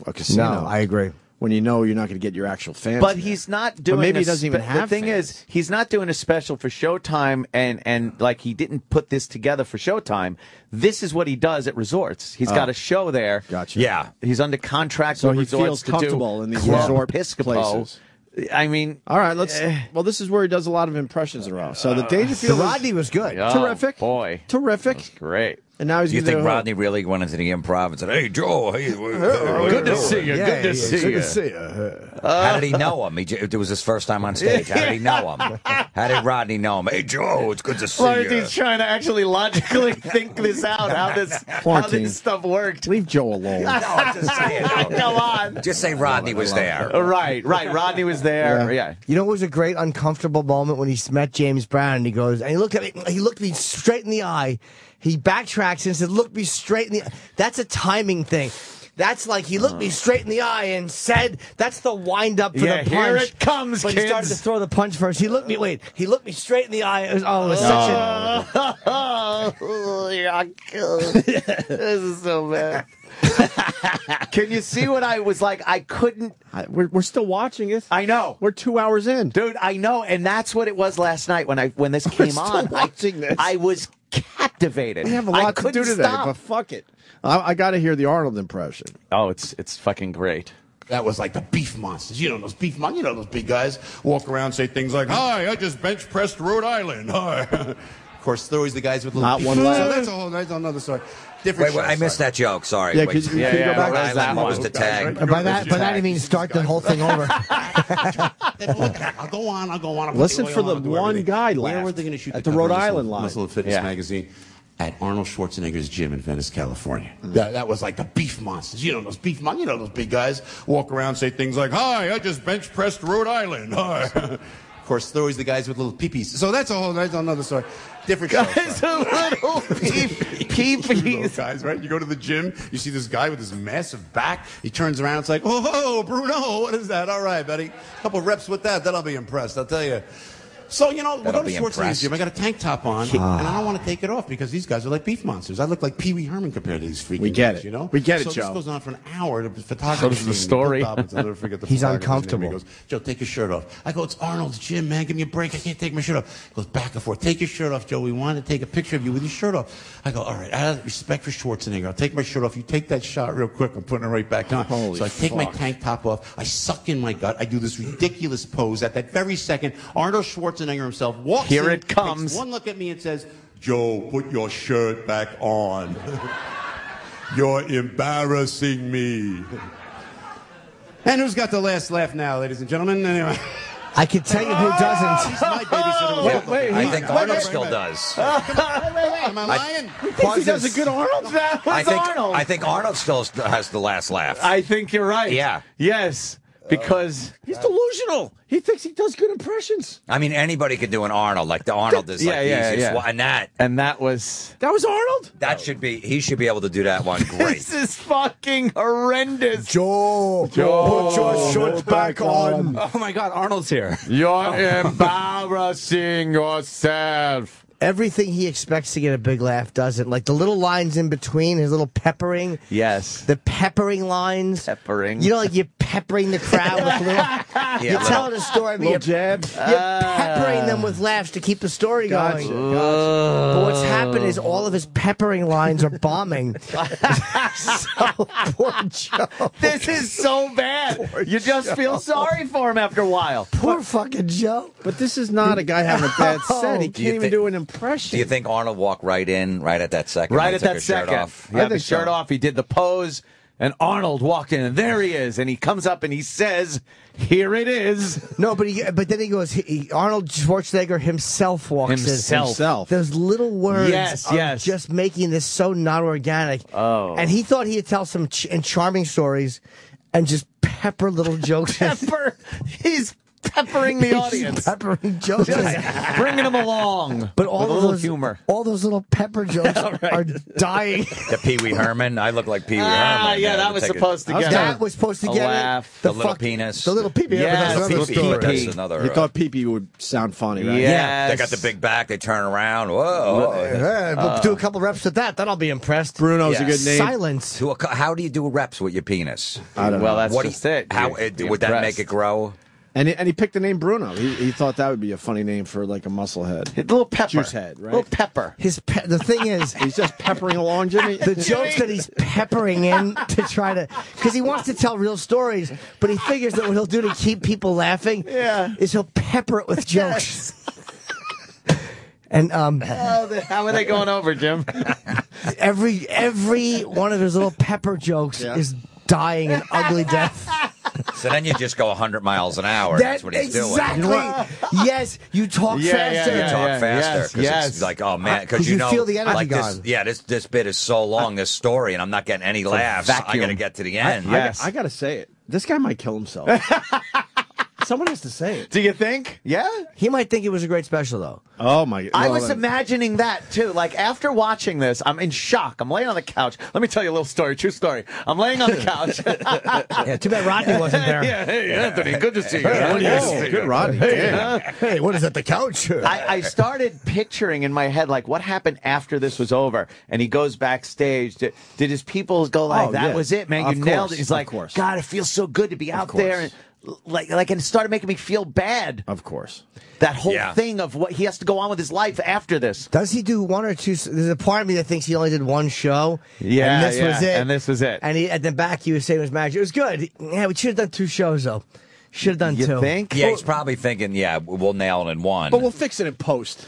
a casino. No, I agree. When you know you're not going to get your actual fans. But there. he's not doing. But maybe a he doesn't even spe- have. The thing fans. is, he's not doing a special for Showtime, and like he didn't put this together for Showtime. This is what he does at resorts. He's got a show there. Gotcha. Yeah. He's under contract So with he resorts feels to comfortable do in these Club resort Piscopo. places. I mean, all right, let's. Well, this is where he does a lot of impressions in a row. So the Dangerfield, The Rodney was good. Terrific. Boy, terrific, great. And now he's. Do you gonna think do- Rodney really went into the improv and said, "Hey, Joe, Good to see you. Good to see you. How did he know him? It was his first time on stage. How did he know him? How did Rodney know him? Hey, Joe, it's good to see Well, you. he's trying to actually logically think this out, how Quarantine. this stuff worked. Leave Joe alone. No, I'm just saying. Come on. Just say Rodney was there. Right. Rodney was there. Yeah. You know, it was a great uncomfortable moment when he met James Brown and he goes, and he looked at me, he looked me straight in the eye. He backtracks and said, look me straight in the eye. That's a timing thing. That's like he looked me straight in the eye and said, that's the wind up for the punch. Here it comes, but kids. he started to throw the punch first. He looked me straight in the eye. It was, it was such a... This is so bad. Can you see what I was like? I couldn't. We're still watching it. I know. We're 2 hours in, Dude, I know, and that's what it was last night when this came still on. watching this. I was captivated. We have a I lot to do couldn't today, stop. but fuck it. I got to hear the Arnold impression. Oh, it's fucking great. That was like the beef monsters. You know those beef monsters. You know those big guys walk around, say things like, "Hi, I just bench pressed Rhode Island." Hi. Of course, they're always the guys with little. Not beef. one So laugh. that's another story. Different. Wait, I missed that joke. Sorry. Yeah, Wait. could you go back? Rhode Island, what was the tag? And by that, he means start the whole thing over. I'll go on. I'll Listen for the I'll do one everything. guy Where left were they going to shoot at the the cover Rhode of Island line? Muscle and Fitness Yeah. magazine at Arnold Schwarzenegger's gym in Venice, California. That was like the beef monsters. You know those beef monsters. You know those big guys walk around, say things like, "Hi, I just bench pressed Rhode Island." Hi. Of course, they're always the guys with little peepees. So that's another story. Different show. Guys, a little peepees. Guys, right? You go to the gym, you see this guy with his massive back. He turns around, it's like, "Oh, Bruno, what is that? All right, buddy. A couple reps with that, then I'll be impressed. I'll tell you." So, you know, we That'll go to be Schwarzenegger's gym. I got a tank top on, and I don't want to take it off because these guys are like beef monsters. I look like Pee Wee Herman compared to these freaking We get guys, it. you know? We get it, so Joe. So this goes on for an hour. The photographer. So does the story. I'll never forget the He's photographer's uncomfortable. name. He goes, Joe, take your shirt off. I go, it's Arnold's gym, man. Give me a break. I can't take my shirt off. He goes back and forth. Take your shirt off, Joe. We want to take a picture of you with your shirt off. I go, all right. Out of respect for Schwarzenegger, I'll take my shirt off. You take that shot real quick. I'm putting it right back on. Holy so I take my fuck. tank top off. I suck in my gut. I do this ridiculous pose. At that very second, Arnold Schwarzenegger himself walks Here in, it comes. takes one look at me and says, Joe, put your shirt back on. You're embarrassing me. And who's got the last laugh now, ladies and gentlemen? Anyway. I can tell you who doesn't. My babysitter was I think Arnold still does. Am I lying? He does a good Arnold. That was Arnold. I think Arnold still has the last laugh. I think you're right. Yeah. Yes. Because He's delusional. He thinks he does good impressions. I mean, anybody could do an Arnold. Like the Arnold is like the easiest one. And that was Arnold? He should be able to do that one great. This is fucking horrendous. Joe, put your shirt back on. Oh my God, Arnold's here. You're embarrassing yourself. Everything he expects to get a big laugh doesn't. Like the little lines in between, his little peppering. Yes. The peppering lines. Peppering. You know, like you're peppering the crowd with little. You're telling a story, but you're jabs. You're peppering them with laughs to keep the story going. But what's happened is all of his peppering lines are bombing. So poor Joe. This is so bad. You just feel sorry for him after a while. Poor fucking Joe. But this is not a guy having a bad set. He Do you can't even think- do an impression. Do you think Arnold walked right in, right at that second? Right when at he took that his shirt second. off? He had I the think shirt so. off. He did the pose. And Arnold walked in, and there he is. And he comes up and he says, "Here it is." No, but then he goes. Arnold Schwarzenegger himself walks Himself. in. Those little words, Yes, are yes. just making this so not organic. Oh. And he thought he'd tell some charming stories, and just pepper little jokes. Pepper. He's peppering the He's audience. peppering jokes. Just bringing them along. But all with a of little those humor. all those little pepper jokes are dying. The Pee Wee Herman. I look like Pee Wee Herman. Yeah, that was supposed to get That was supposed to a get laugh. The little penis. The little peepee. Yes, That's another the story. peepee. That's another. He thought Pee-Pee would sound funny, right? Yes. They got the big back. They turn around. Whoa. Yeah, we'll do a couple reps with that. Then I'll be impressed. Bruno's a good name. Silence. How do you do reps with your penis? I don't Well, know. that's What do just you- it. How You're would that impressed. make it grow? And he picked the name Bruno. He thought that would be a funny name for like a muscle head. A little pepper. Juice head, right? Little pepper. The thing is, He's just peppering along, Jimmy. the jokes that he's peppering in to try to, because he wants to tell real stories, but he figures that what he'll do to keep people laughing is he'll pepper it with jokes. And How are they going over, Jim? every one of his little pepper jokes is dying an ugly death. So then you just go 100 miles an hour. That's what he's doing. Exactly. Yes, you talk faster. You talk faster. yes. It's like, oh man, 'Cause because you know, feel the energy like gone. this bit is so long, this story, and I'm not getting any laughs. I vacuum. got to get to the end. I got to say it. This guy might kill himself. Someone has to say it. Do you think? Yeah? He might think it was a great special, though. Oh, my God. I was imagining that, too. Like, after watching this, I'm in shock. I'm laying on the couch. Let me tell you a little story, true story. I'm laying on the couch. Yeah, too bad Rodney wasn't there. Yeah, hey, Anthony, good to see you. Good, Rodney. Damn. Hey, what is that, the couch? I started picturing in my head, like, what happened after this was over? And he goes backstage. Did his people go like, that was it, man? Of You nailed course, it. He's of like, course. God, it feels so good to be out course. there. And like, and it started making me feel bad. Of course. That whole thing of what he has to go on with his life after this. Does he do one or two? There's a part of me that thinks he only did one show. Yeah, and this was it. And this was it. And at the back, he was saying to his manager, it was good. Yeah, we should have done 2 shows, though. Should have done You 2. think? Yeah, he's probably thinking, we'll nail it in one. But we'll fix it in post.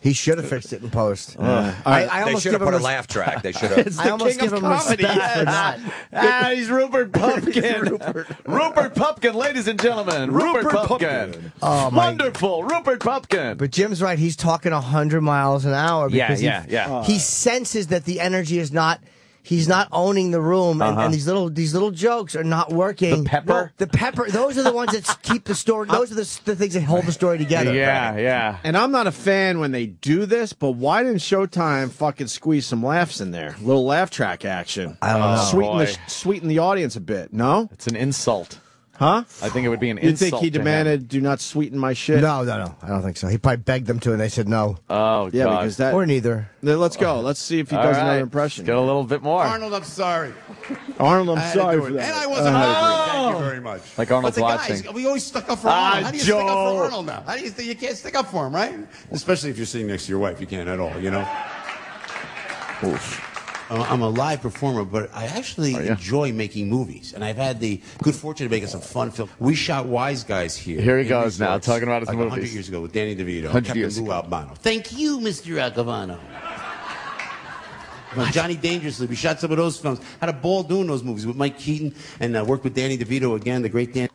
He should have fixed it in post. right. I they almost should give have him put a laugh track. They should have. I almost give him respect for that. He's Rupert Pumpkin. Rupert Pumpkin, ladies and gentlemen. Rupert Pumpkin. Oh, my. Wonderful. Rupert Pumpkin. But Jim's right. He's talking 100 miles an hour. Because Yeah. he senses that the energy is not. He's not owning the room, and these little jokes are not working. The pepper? The pepper. Those are the ones that keep the story. Those are the things that hold the story together. Yeah. And I'm not a fan when they do this, but why didn't Showtime fucking squeeze some laughs in there? A little laugh track action. I don't know. Sweeten the audience a bit. No? It's an insult. Huh? I think it would be an You insult. think he to him. demanded, "Do not sweeten my shit"? No, I don't think so. He probably begged them to, and they said no. Oh, yeah, God. because that. Or neither. Then let's go. Let's see if he All does right. another impression. Let's get a little bit more. Arnold, I'm sorry. Arnold, I I'm had to sorry do for it. that. And I wasn't Thank you very much. Like Arnold's But the watching. guys, we always stuck up for Arnold. How do you stick up Joe. for Arnold now? How do you think you can't stick up for him, right? Especially if you're sitting next to your wife. You can't at all, you know? Oof. I'm a live performer, but I actually enjoy making movies, and I've had the good fortune of making some fun films. We shot Wise Guys here. Here he in goes now, resorts, talking about his like movies. 100 years ago with Danny DeVito, 100 Captain years Lou ago. Albano. Thank you, Mr. Albano. Johnny Dangerously, we shot some of those films. Had a ball doing those movies with Mike Keaton, and worked with Danny DeVito again, the great Dan.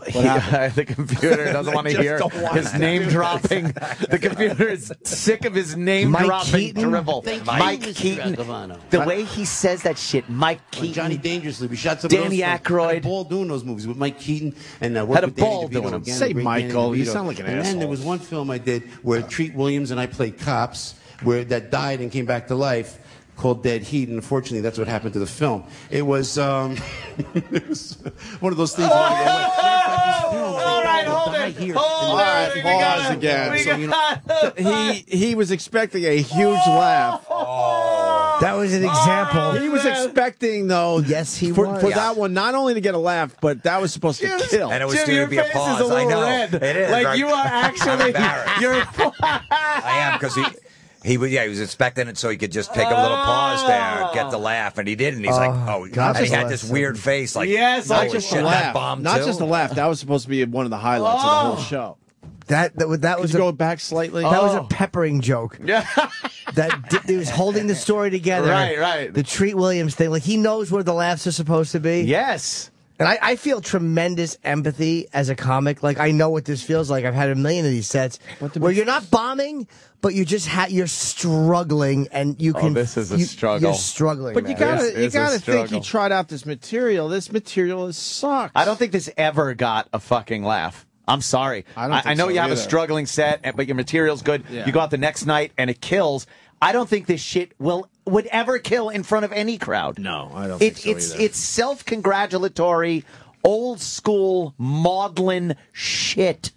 The computer doesn't want to just hear don't want his to. name dropping. The computer is sick of his name Mike dropping Keaton? dribble. Thank you, Mike Mr. Keaton. Albano. The way he says that shit, Mike Keaton. Johnny Dangerously, we shot some Danny of those films. Aykroyd. Had a ball doing those movies with Mike Keaton, and worked Had a with Danny ball DeVito doing them. again, Say the great Michael, Danny you DeVito. sound like an And then asshole. there was one film I did where Treat Williams and I played cops, that died and came back to life, called Dead Heat, and unfortunately that's what happened to the film. It was, it was one of those things. All right, hold it. Hold it. Pause again. He was expecting a huge laugh. That was an example. He was expecting, though. Yes, he for, was. for that one, not only to get a laugh, but that was supposed to kill. And it was Jim, due your to be a face pause. is a I little know. red. It is. Like you are actually. You're. I am, because he was expecting it so he could just take a little pause there and get the laugh, and he didn't. He's like, God, and he had bless this him. weird face, like, Yes, holy not just shit, a that laugh. bomb Not too? just a laugh. That was supposed to be one of the highlights of the whole show. That was Could you a go back slightly? that was a peppering joke. Yeah. He was holding the story together. Right. The Treat Williams thing, like he knows where the laughs are supposed to be. Yes. And I feel tremendous empathy as a comic. Like I know what this feels like. I've had a million of these sets where you're not bombing, but you just you're struggling, and you can. This is a struggle. You're struggling, But man. you gotta It's a think he struggle. tried out this material. This material sucks. I don't think this ever got a fucking laugh. I'm sorry. I don't think know so you have a either. struggling set, but your material's good. Yeah. You go out the next night and it kills. I don't think this shit would ever kill in front of any crowd. No, I don't think so either. It's self-congratulatory, old school maudlin shit.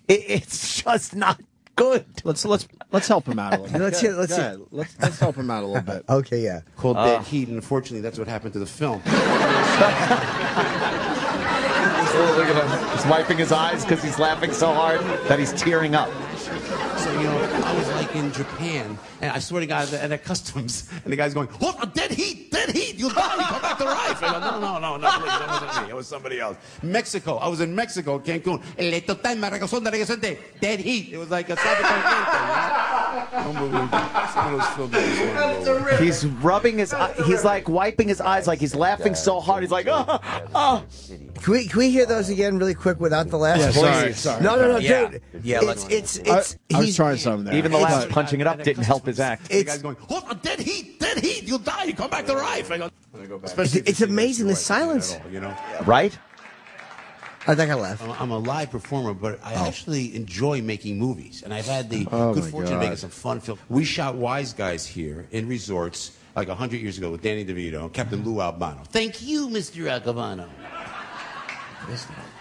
It's just not good. Let's help him out a little bit. Let's help him out a little bit. Okay, yeah. Called Dead Heat, and unfortunately that's what happened to the film. Oh, look at him. He's wiping his eyes because he's laughing so hard that he's tearing up. So, I was like in Japan, and I swear to God, at customs, and the guy's going, "Oh, dead heat, you'll die, come back to life." I go, no, please, that wasn't me, it was somebody else. Mexico, I was in Mexico, Cancun. Dead heat. It was like a Unbelievable. He's rubbing his he's like wiping his eyes like he's laughing so hard. He's like, oh. Can we hear those again really quick without the laughs? Yeah, sorry. No, Yeah. dude. Yeah, let's- I was trying something there. Even the laughs punching it up didn't help his act. The guy's going, "Oh, dead heat, you'll die, come back to life." I go, It's amazing, the silence. Right? I think I laughed. I'm a live performer, but I actually enjoy making movies, and I've had the good fortune of making some fun films. We shot Wise Guys here in resorts like 100 years ago with Danny DeVito and Captain Lou Albano. Thank you, Mr. Albano.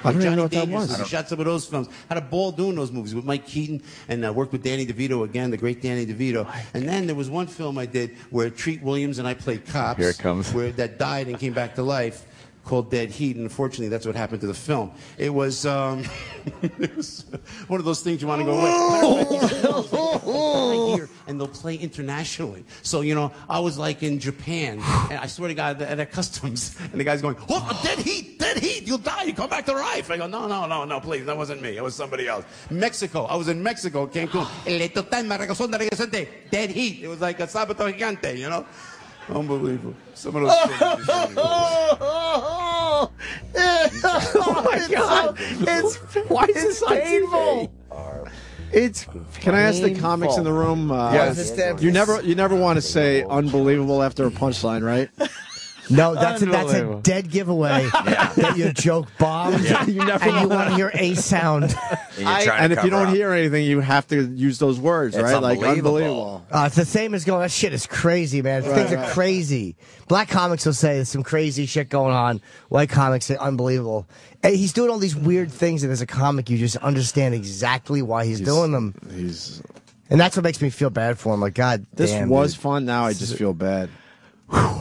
I don't even know what that was. We shot some of those films. Had a ball doing those movies with Mike Keaton, and worked with Danny DeVito again, the great Danny DeVito. And then there was one film I did where Treat Williams and I played cops. Here it comes. That died and came back to life, called Dead Heat, and unfortunately that's what happened to the film. It was, it was one of those things you want to go, wait, here, and they'll play internationally. So, I was like in Japan, and I swear to God, at customs, and the guy's going, "Oh, dead heat, you'll die, come back to life." I go, no, please, that wasn't me, it was somebody else. Mexico, I was in Mexico, Cancun. Dead heat. It was like a sabato gigante, Unbelievable. Some of those things. Oh my God! Why is this painful? It's Can I ask the comics in the room? Yes. You never want to say unbelievable after a punchline, right? No, that's a dead giveaway that your joke bombed. You never and you want to hear a sound. And if you don't hear anything, you have to use those words, It's right? unbelievable. Like unbelievable. It's the same as going, that shit is crazy, man. Things are crazy. Black comics will say there's some crazy shit going on. White comics say unbelievable. And he's doing all these weird things, and as a comic, you just understand exactly why he's doing them. And that's what makes me feel bad for him. Like, God This damn, was dude. fun. Now I just feel bad.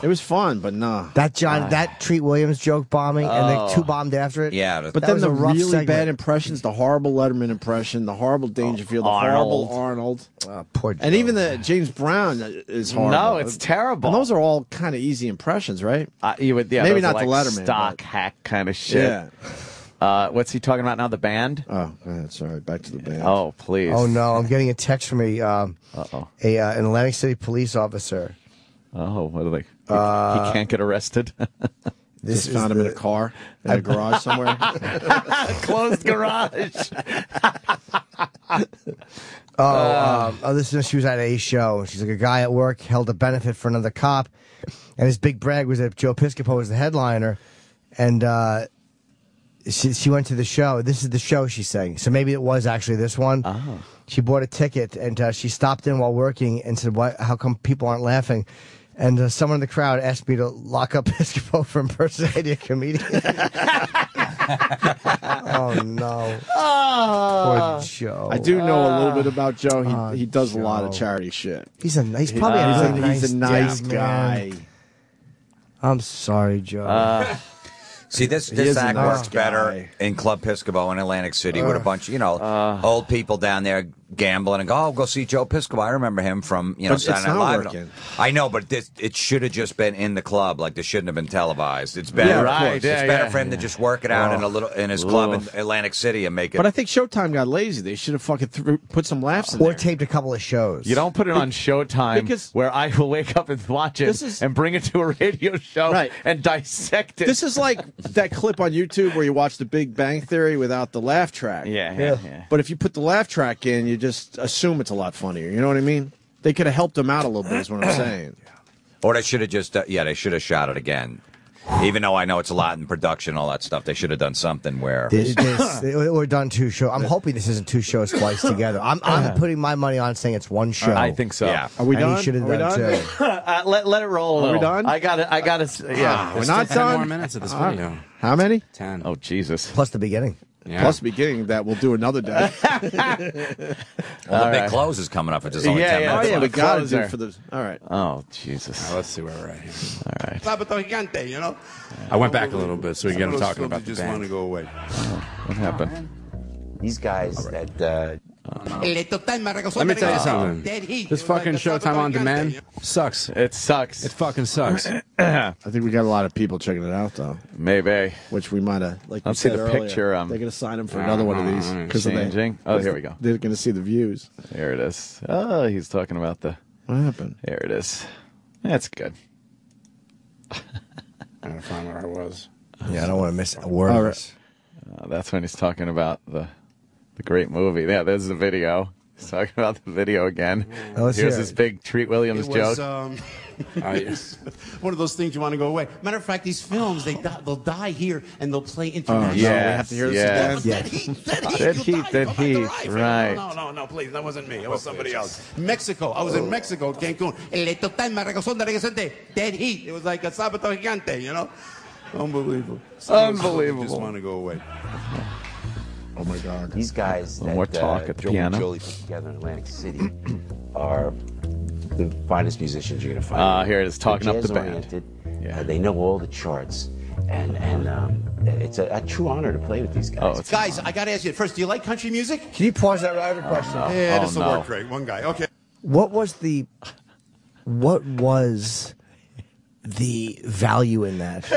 It was fun, but nah. That Treat Williams joke bombing, and the two bombed after it. Yeah, But that then was the a rough really segment. bad impressions, the horrible Letterman impression, the horrible Dangerfield, the horrible Arnold. Poor and even the James Brown is horrible. No, it's terrible. And those are all kind of easy impressions, right? You would, Maybe those not are the like Letterman. stock hack kind of shit. Yeah. What's he talking about now? The band? Oh, go ahead. Sorry. Back to the band. Oh, please. Oh no, I'm getting a text from an Atlantic City police officer. Oh, what are they? He can't get arrested. This just found him in a car in a garage somewhere. Closed garage. She was at a show. She's like, a guy at work held a benefit for another cop, and his big brag was that Joe Piscopo was the headliner, and she went to the show. This is the show, she's saying. So maybe it was actually this one. Oh. She bought a ticket, and she stopped in while working and said, how come people aren't laughing? And someone in the crowd asked me to lock up Piscopo for impersonating a comedian. Oh, no. Poor Joe. I do know a little bit about Joe. He does a lot of charity shit. He's probably he's a nice guy. I'm sorry, Joe. See, this act works better in Club Piscopo in Atlantic City with a bunch of, old people down there gambling and go see Joe Piscopo. I remember him from, But Saturday it's Night not Live. working. I know, but it should have just been in the club. Like, this shouldn't have been televised. It's better. Yeah, right. It's better for him to just work it out in his club in Atlantic City and make it. But I think Showtime got lazy. They should have fucking put some laughs in there. Or taped a couple of shows. You don't put it on Showtime where I will wake up and watch it and bring it to a radio show and dissect it. This is like that clip on YouTube where you watch The Big Bang Theory without the laugh track. Yeah. But if you put the laugh track in, you just assume it's a lot funnier. You know what I mean? They could have helped him out a little bit, is what I'm saying. Or they should have just, they should have shot it again. Even though I know it's a lot in production, all that stuff, they should have done something where or done two shows. I'm hoping this isn't two shows twice together. I'm putting my money on saying it's one show. I think so. Yeah. Are we done? He should have done two. Let it roll. Are we done? I got it. Yeah. We're not 10 done. more minutes of this video. How many? 10. Oh, Jesus. Plus the beginning. Yeah. Plus beginning that we'll do another day. Well, the big close is coming up. It's just only 10 minutes. Oh, yeah, left. we got to closer. do for the... All right. Oh, Jesus. Let's see where we're at here. All right. Sábado gigante, you know? I went back a little bit so we can get him talking about the just want to band. go away. What happened? These guys that Let me tell you something. This fucking Showtime on demand sucks. It sucks. It fucking sucks. I think we got a lot of people checking it out, though. Maybe. Which we might have, like I'll we see said the earlier, picture. they're going to sign him for another one of these. Because Changing. Oh, here we go. They're going to see the views. There it is. Oh, he's talking about the... What happened? There it is. That's good. I gotta find where I was. Yeah, I don't want to miss a word. All of right. this. That's when he's talking about the great movie. Yeah, there's the video. He's talking about the video again. Oh, let's Here's hear his it. big Treat Williams It was joke. one of those things you want to go away. Matter of fact, these films, they'll die here and they'll play international. we have to hear this again? Dead Heat. Right. No, please, that wasn't me. It was somebody else. Mexico. I was in Mexico, Cancun. El total me regresó de regresante. Dead Heat. It was like a sábado gigante, you know? Unbelievable. Unbelievable. Just want to go away. Oh, my God. these guys More that talk at the Joe piano. and Jolie put together in Atlantic City are the finest musicians you're going to find. Here it is, talking They're up the band. jazz-oriented. Yeah. They know all the charts, and it's a true honor to play with these guys. Oh, it's Guys, I got to ask you first, do you like country music? Can you pause that? I have a question. Yeah, this will no. work great. One guy. Okay. What was the value in that?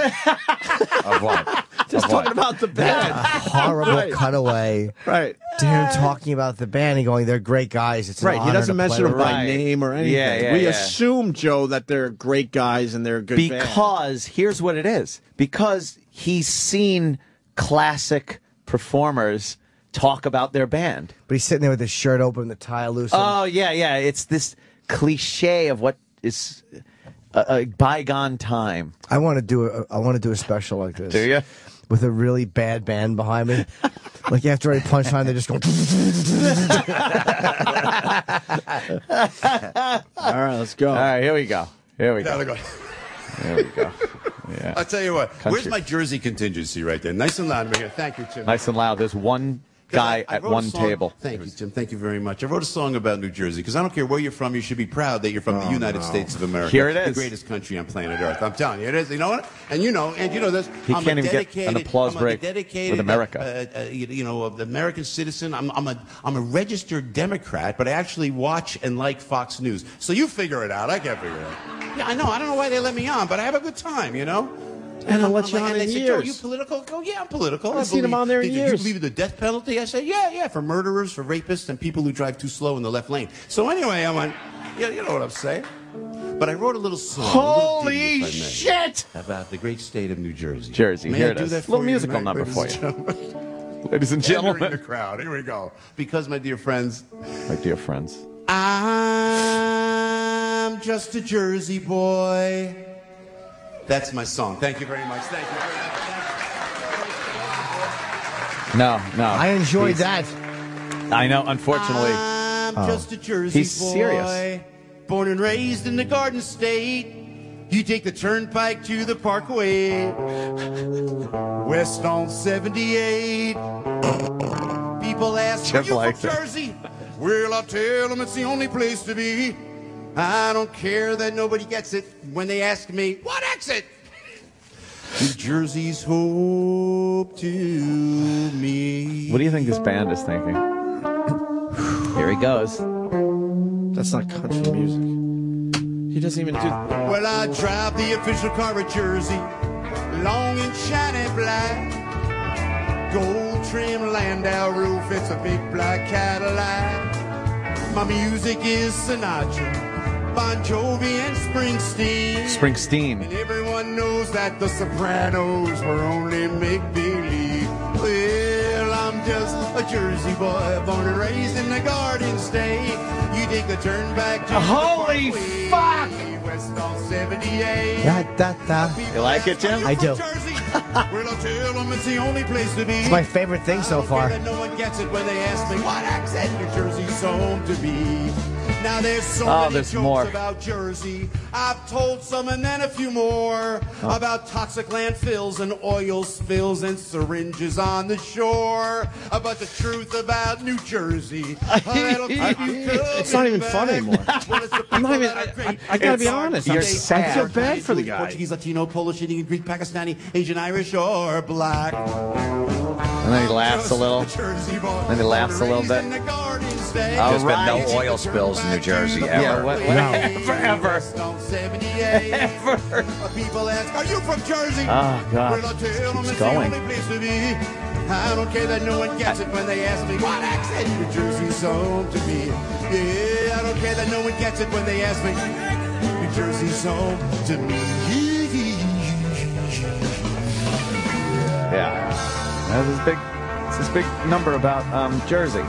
Of what? Just talking about the band. Horrible cutaway. Right. To him talking about the band and going, they're great guys. It's an Right. He honor doesn't to mention play them with by name or anything. Yeah, we yeah. assume, Joe, that they're great guys and they're a good band. Because here's what it is. Because he's seen classic performers talk about their band. But he's sitting there with his shirt open, the tie loose. Oh, yeah. It's this cliche of what is a bygone time. I want to do a special like this. Do you? With a really bad band behind me. Like after I punchline, they just go. All right, let's go. All right, here we go. Here we go. Gotta go. There we go. Yeah. I'll tell you what. Country. Where's my Jersey contingency right there? Nice and loud over here. Thank you, Tim. Nice and loud. There's one guy I at wrote a one song- table. Thank you, Tim. Thank you very much. I wrote a song about New Jersey because I don't care where you're from. You should be proud that you're from the United States of America. Here it is. The greatest country on planet Earth. I'm telling you, it is. You know what? And you know this. He I'm can't a even get dedicated, an applause I'm a break dedicated, with America. The American citizen. I'm a registered Democrat, but I actually watch and like Fox News. So you figure it out. I can't figure it out. Yeah, I know. I don't know why they let me on, but I have a good time. You know. And I'll let you on and they in say, years. Joe, are you political? I go, yeah, I'm political. I've seen him on there in Do years. you believe in the death penalty? I say, yeah, for murderers, for rapists, and people who drive too slow in the left lane. So anyway, I went, yeah, you know what I'm saying. But I wrote a little song. Holy a little ditty, if I may, shit! About the great state of New Jersey. Jersey, May here I it do is. that for Little you musical tonight, number ladies for and you. gentlemen? Ladies and gentlemen. Entering the crowd. Here we go. Because, my dear friends, My dear friends. I'm just a Jersey boy. That's my song. Thank you very much. Thank you very much. No. I enjoyed that. I know, unfortunately. I'm just a Jersey He's boy. serious. Born and raised in the Garden State. You take the turnpike to the Parkway. West on 78. People ask, Jeff are you likes from it. Jersey? Well, I'll tell them it's the only place to be. I don't care that nobody gets it when they ask me, what exit? New Jersey's hope to me. What do you think this band is thinking? Here he goes. That's not country music. He doesn't even do. Well, I drive the official car at Jersey, long and shiny black. Gold trim Landau roof, it's a big black Cadillac. My music is Sinatra, Bon Jovi, and Springsteen. Springsteen. And everyone knows that the Sopranos were only make-believe. Well, I'm just a Jersey boy, born and raised in the Garden State. You take a turn back to Holy the Parkway, fuck! West on 78. You like it, Jim? I do. Well, I'll tell them it's the only place to be. It's my favorite thing so far. That no one gets it when they ask me what accent New Jersey's home to be. Now there's so many there's jokes more. about Jersey. I've told some and then a few more about toxic landfills and oil spills and syringes on the shore. But the truth about New Jersey, that'll keep you It's not even fun anymore. Well, it's the I'm not people even. that are great. I gotta It's be hard honest. to You're say. sad. I feel bad for the guy. Portuguese, Latino, Polish, Indian, Greek, Pakistani, Asian, Irish, or black. And then he laughs a little. Then he laughs a little bit. There's been no oil spills in New Jersey ever. Yeah, ever. People ask, are you from Jersey? Oh, God. Well, I'll tell them Keeps it's going. the only place to be. I don't care that no one gets it when they ask me what accent New Jersey's home to me. Yeah, I don't care that no one gets it when they ask me New Jersey's home to me. Yeah. That's this big number about Jersey.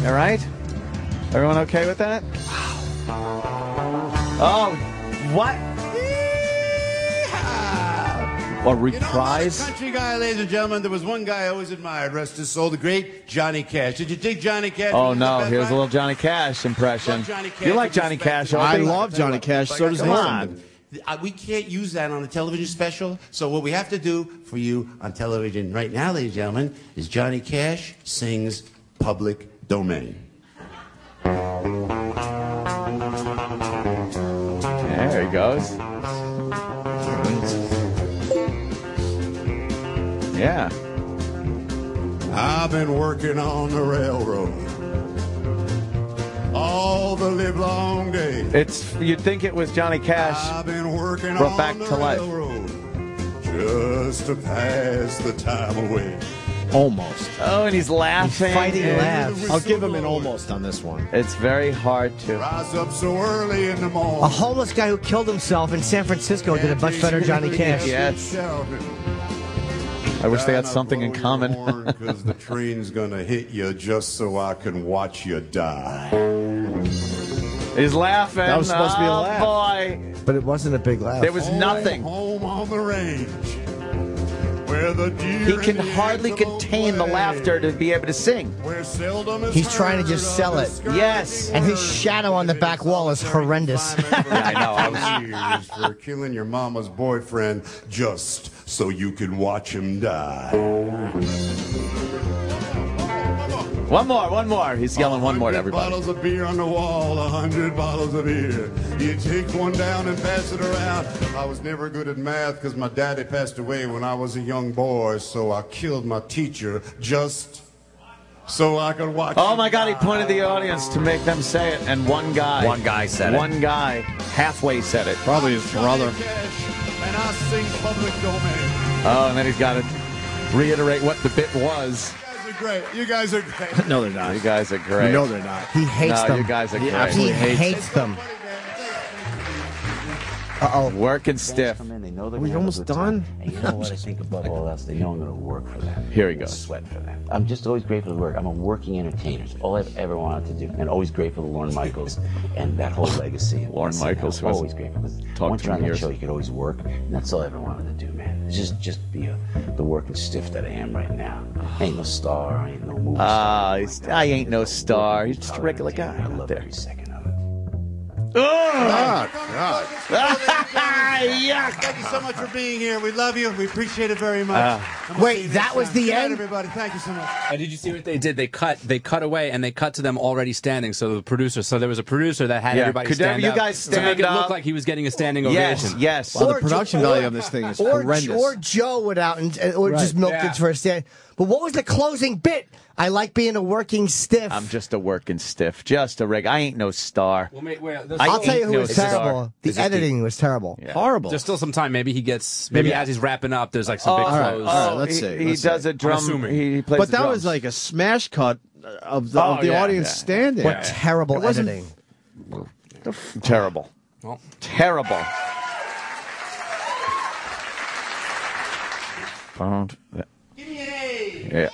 All right? Everyone okay with that? Oh, what? A reprise? You know, country guy, ladies and gentlemen, there was one guy I always admired, rest his soul, the great Johnny Cash. Did you dig Johnny Cash? Oh, no. Here's a little Johnny Cash impression. Johnny Cash You like with Johnny respect. Cash, Opie? I love Johnny Cash. So does Come his on. son. We can't use that on a television special. So what we have to do for you on television right now, ladies and gentlemen, is Johnny Cash sings Public Domain. There he goes. Yeah. I've been working on the railroad all the livelong day. You'd think it was Johnny Cash I've been working brought on back the to life. railroad just to pass the time away. Almost. Oh, and he's laughing. He's fighting and laughs. I'll give him an almost on this one. It's very hard to. Rise up so early in the morning. A homeless guy who killed himself in San Francisco did a much better Johnny Cash. Yes. I wish they had something in common. Because the train's gonna hit you just so I can watch you die. He's laughing. That was supposed to be a laugh. Boy. But it wasn't a big laugh. There was nothing. Home on the range, where the deer He can hardly contain the laughter to be able to sing. He's trying to just sell it. Yes. And his shadow on the back wall is horrendous. I know. Years for killing your mama's boyfriend just so you can watch him die. One more. He's yelling one more to everybody. Bottles of beer on the wall, 100 bottles of beer. You take one down and pass it around. I was never good at math because my daddy passed away when I was a young boy, so I killed my teacher just so I could watch. Oh my God, he pointed the audience to make them say it, and one guy said it. One guy halfway said it. Probably his brother. And I sing public domain. Oh, and then he's got to reiterate what the bit was. Great. You guys are great. No, they're not. You guys are great. You know they're not. He hates them. You guys are great. absolutely He hates them. Uh-oh. Working stiff. Are we almost done? And you know what I think above all else? They know I'm going to work for them. Here he goes. Sweat for them. I'm just always grateful to work. I'm a working entertainer. It's all I've ever wanted to do. And always grateful to Lorne Michaels and that whole legacy. Lorne Michaels, who always grateful. Once you're on that show, you could always work. And that's all I ever wanted to do, man. It's just be the working stiff that I am right now. I ain't no star. I ain't no movie star. I ain't no star. He's just a regular guy. I love every second of it. Oh, God. Yuck. Thank you so much for being here. We love you. We appreciate it very much. Wait, that was the Good night, end? everybody. Thank you so much. And did you see what they did? They cut away, and they cut to them already standing. So the producer, there was a producer that had everybody Could stand you up guys to make stand it up? look like he was getting a standing Yes, ovation. yes. Well, the production value of this thing is horrendous. Or Joe went out or just milked it for a stand. But what was the closing bit? I like being a working stiff. I'm just a working stiff. Just a rig. I ain't no star. Well, I'll tell you who was star. terrible. The editing was terrible. Yeah. Horrible. There's still some time. Maybe as he's wrapping up, there's like some big close. All right, let's see. He does a drum. He plays but the that drums. was like a smash cut of the audience standing. What terrible editing. Terrible. Well. Terrible. Yeah.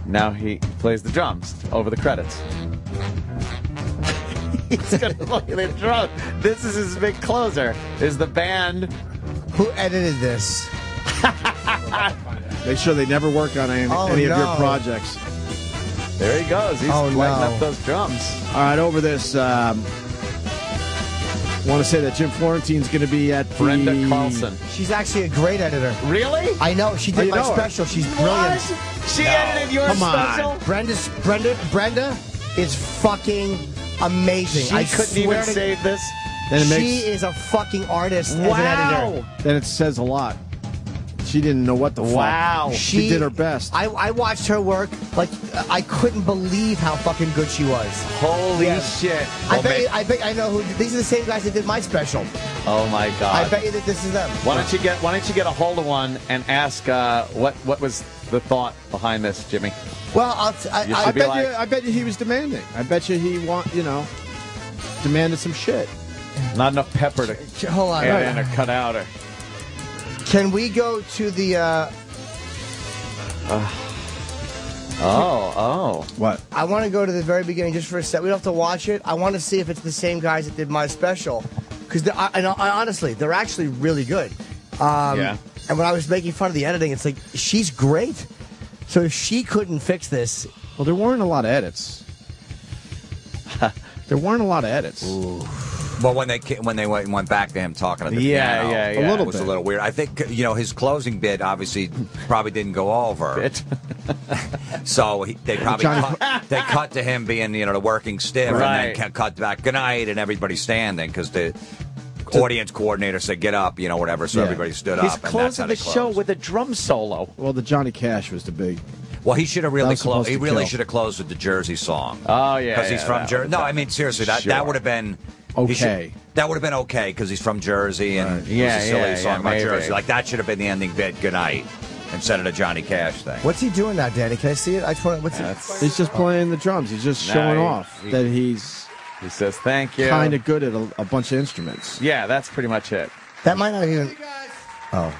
Now he plays the drums over the credits. He's gonna play the drums. This is his big closer. Is the band? Who edited this? Make sure they never work on any of your projects. There he goes. He's lighting up those drums. All right, over this. Want to say that Jim Florentine's going to be at Brenda Carlson. She's actually a great editor. Really? I know. She did my special. She's brilliant. She edited your special? Brenda is fucking amazing. She couldn't even save this. Then it she is a fucking artist as an editor. Then it says a lot. She didn't know what the fuck. She did her best. I watched her work. Like, I couldn't believe how fucking good she was. Holy shit. I bet I know who. These are the same guys that did my special. Oh my God. I bet you that this is them. Why don't you get a hold of one and ask what was the thought behind this, Jimmy? Well, I bet you he was demanding. I bet you he demanded some shit. Not enough pepper to hold on, add in or cut out. Or can we go to the? What? I want to go to the very beginning just for a sec. We don't have to watch it. I want to see if it's the same guys that did my special, because honestly, they're actually really good. And when I was making fun of the editing, it's like she's great. So if she couldn't fix this, well, there weren't a lot of edits. There weren't a lot of edits. Ooh. Well, when they went back to him talking at the piano, it was a little weird. I think his closing bit obviously probably didn't go over. So they probably cut to him being the working stiff, and then cut back good night and everybody standing because the audience coordinator said get up, whatever. So everybody stood He's up. closing the show with a drum solo. Well, the Johnny Cash was the big. Well, he should have really closed. He really should have closed with the Jersey song. Oh yeah, because he's from Jersey. No, I mean seriously, that would have been. Okay. That would have been okay because he's from Jersey and it was a silly song about Jersey. Like that should have been the ending bit. Good night, instead of the Johnny Cash thing. What's he doing now, Danny? Can I see it? I just want. He's just playing the drums. He's just showing off that he's. He says thank you. Kind of good at a bunch of instruments. Yeah, that's pretty much it. That might not even. Hey guys. Oh.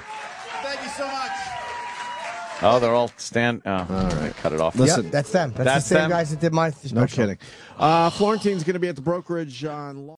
Thank you so much. Oh, they're all stand. Oh, all right, cut it off. Listen, Yep, that's them. That's the same them? guys that did my special. No kidding. Florentine's going to be at the brokerage on.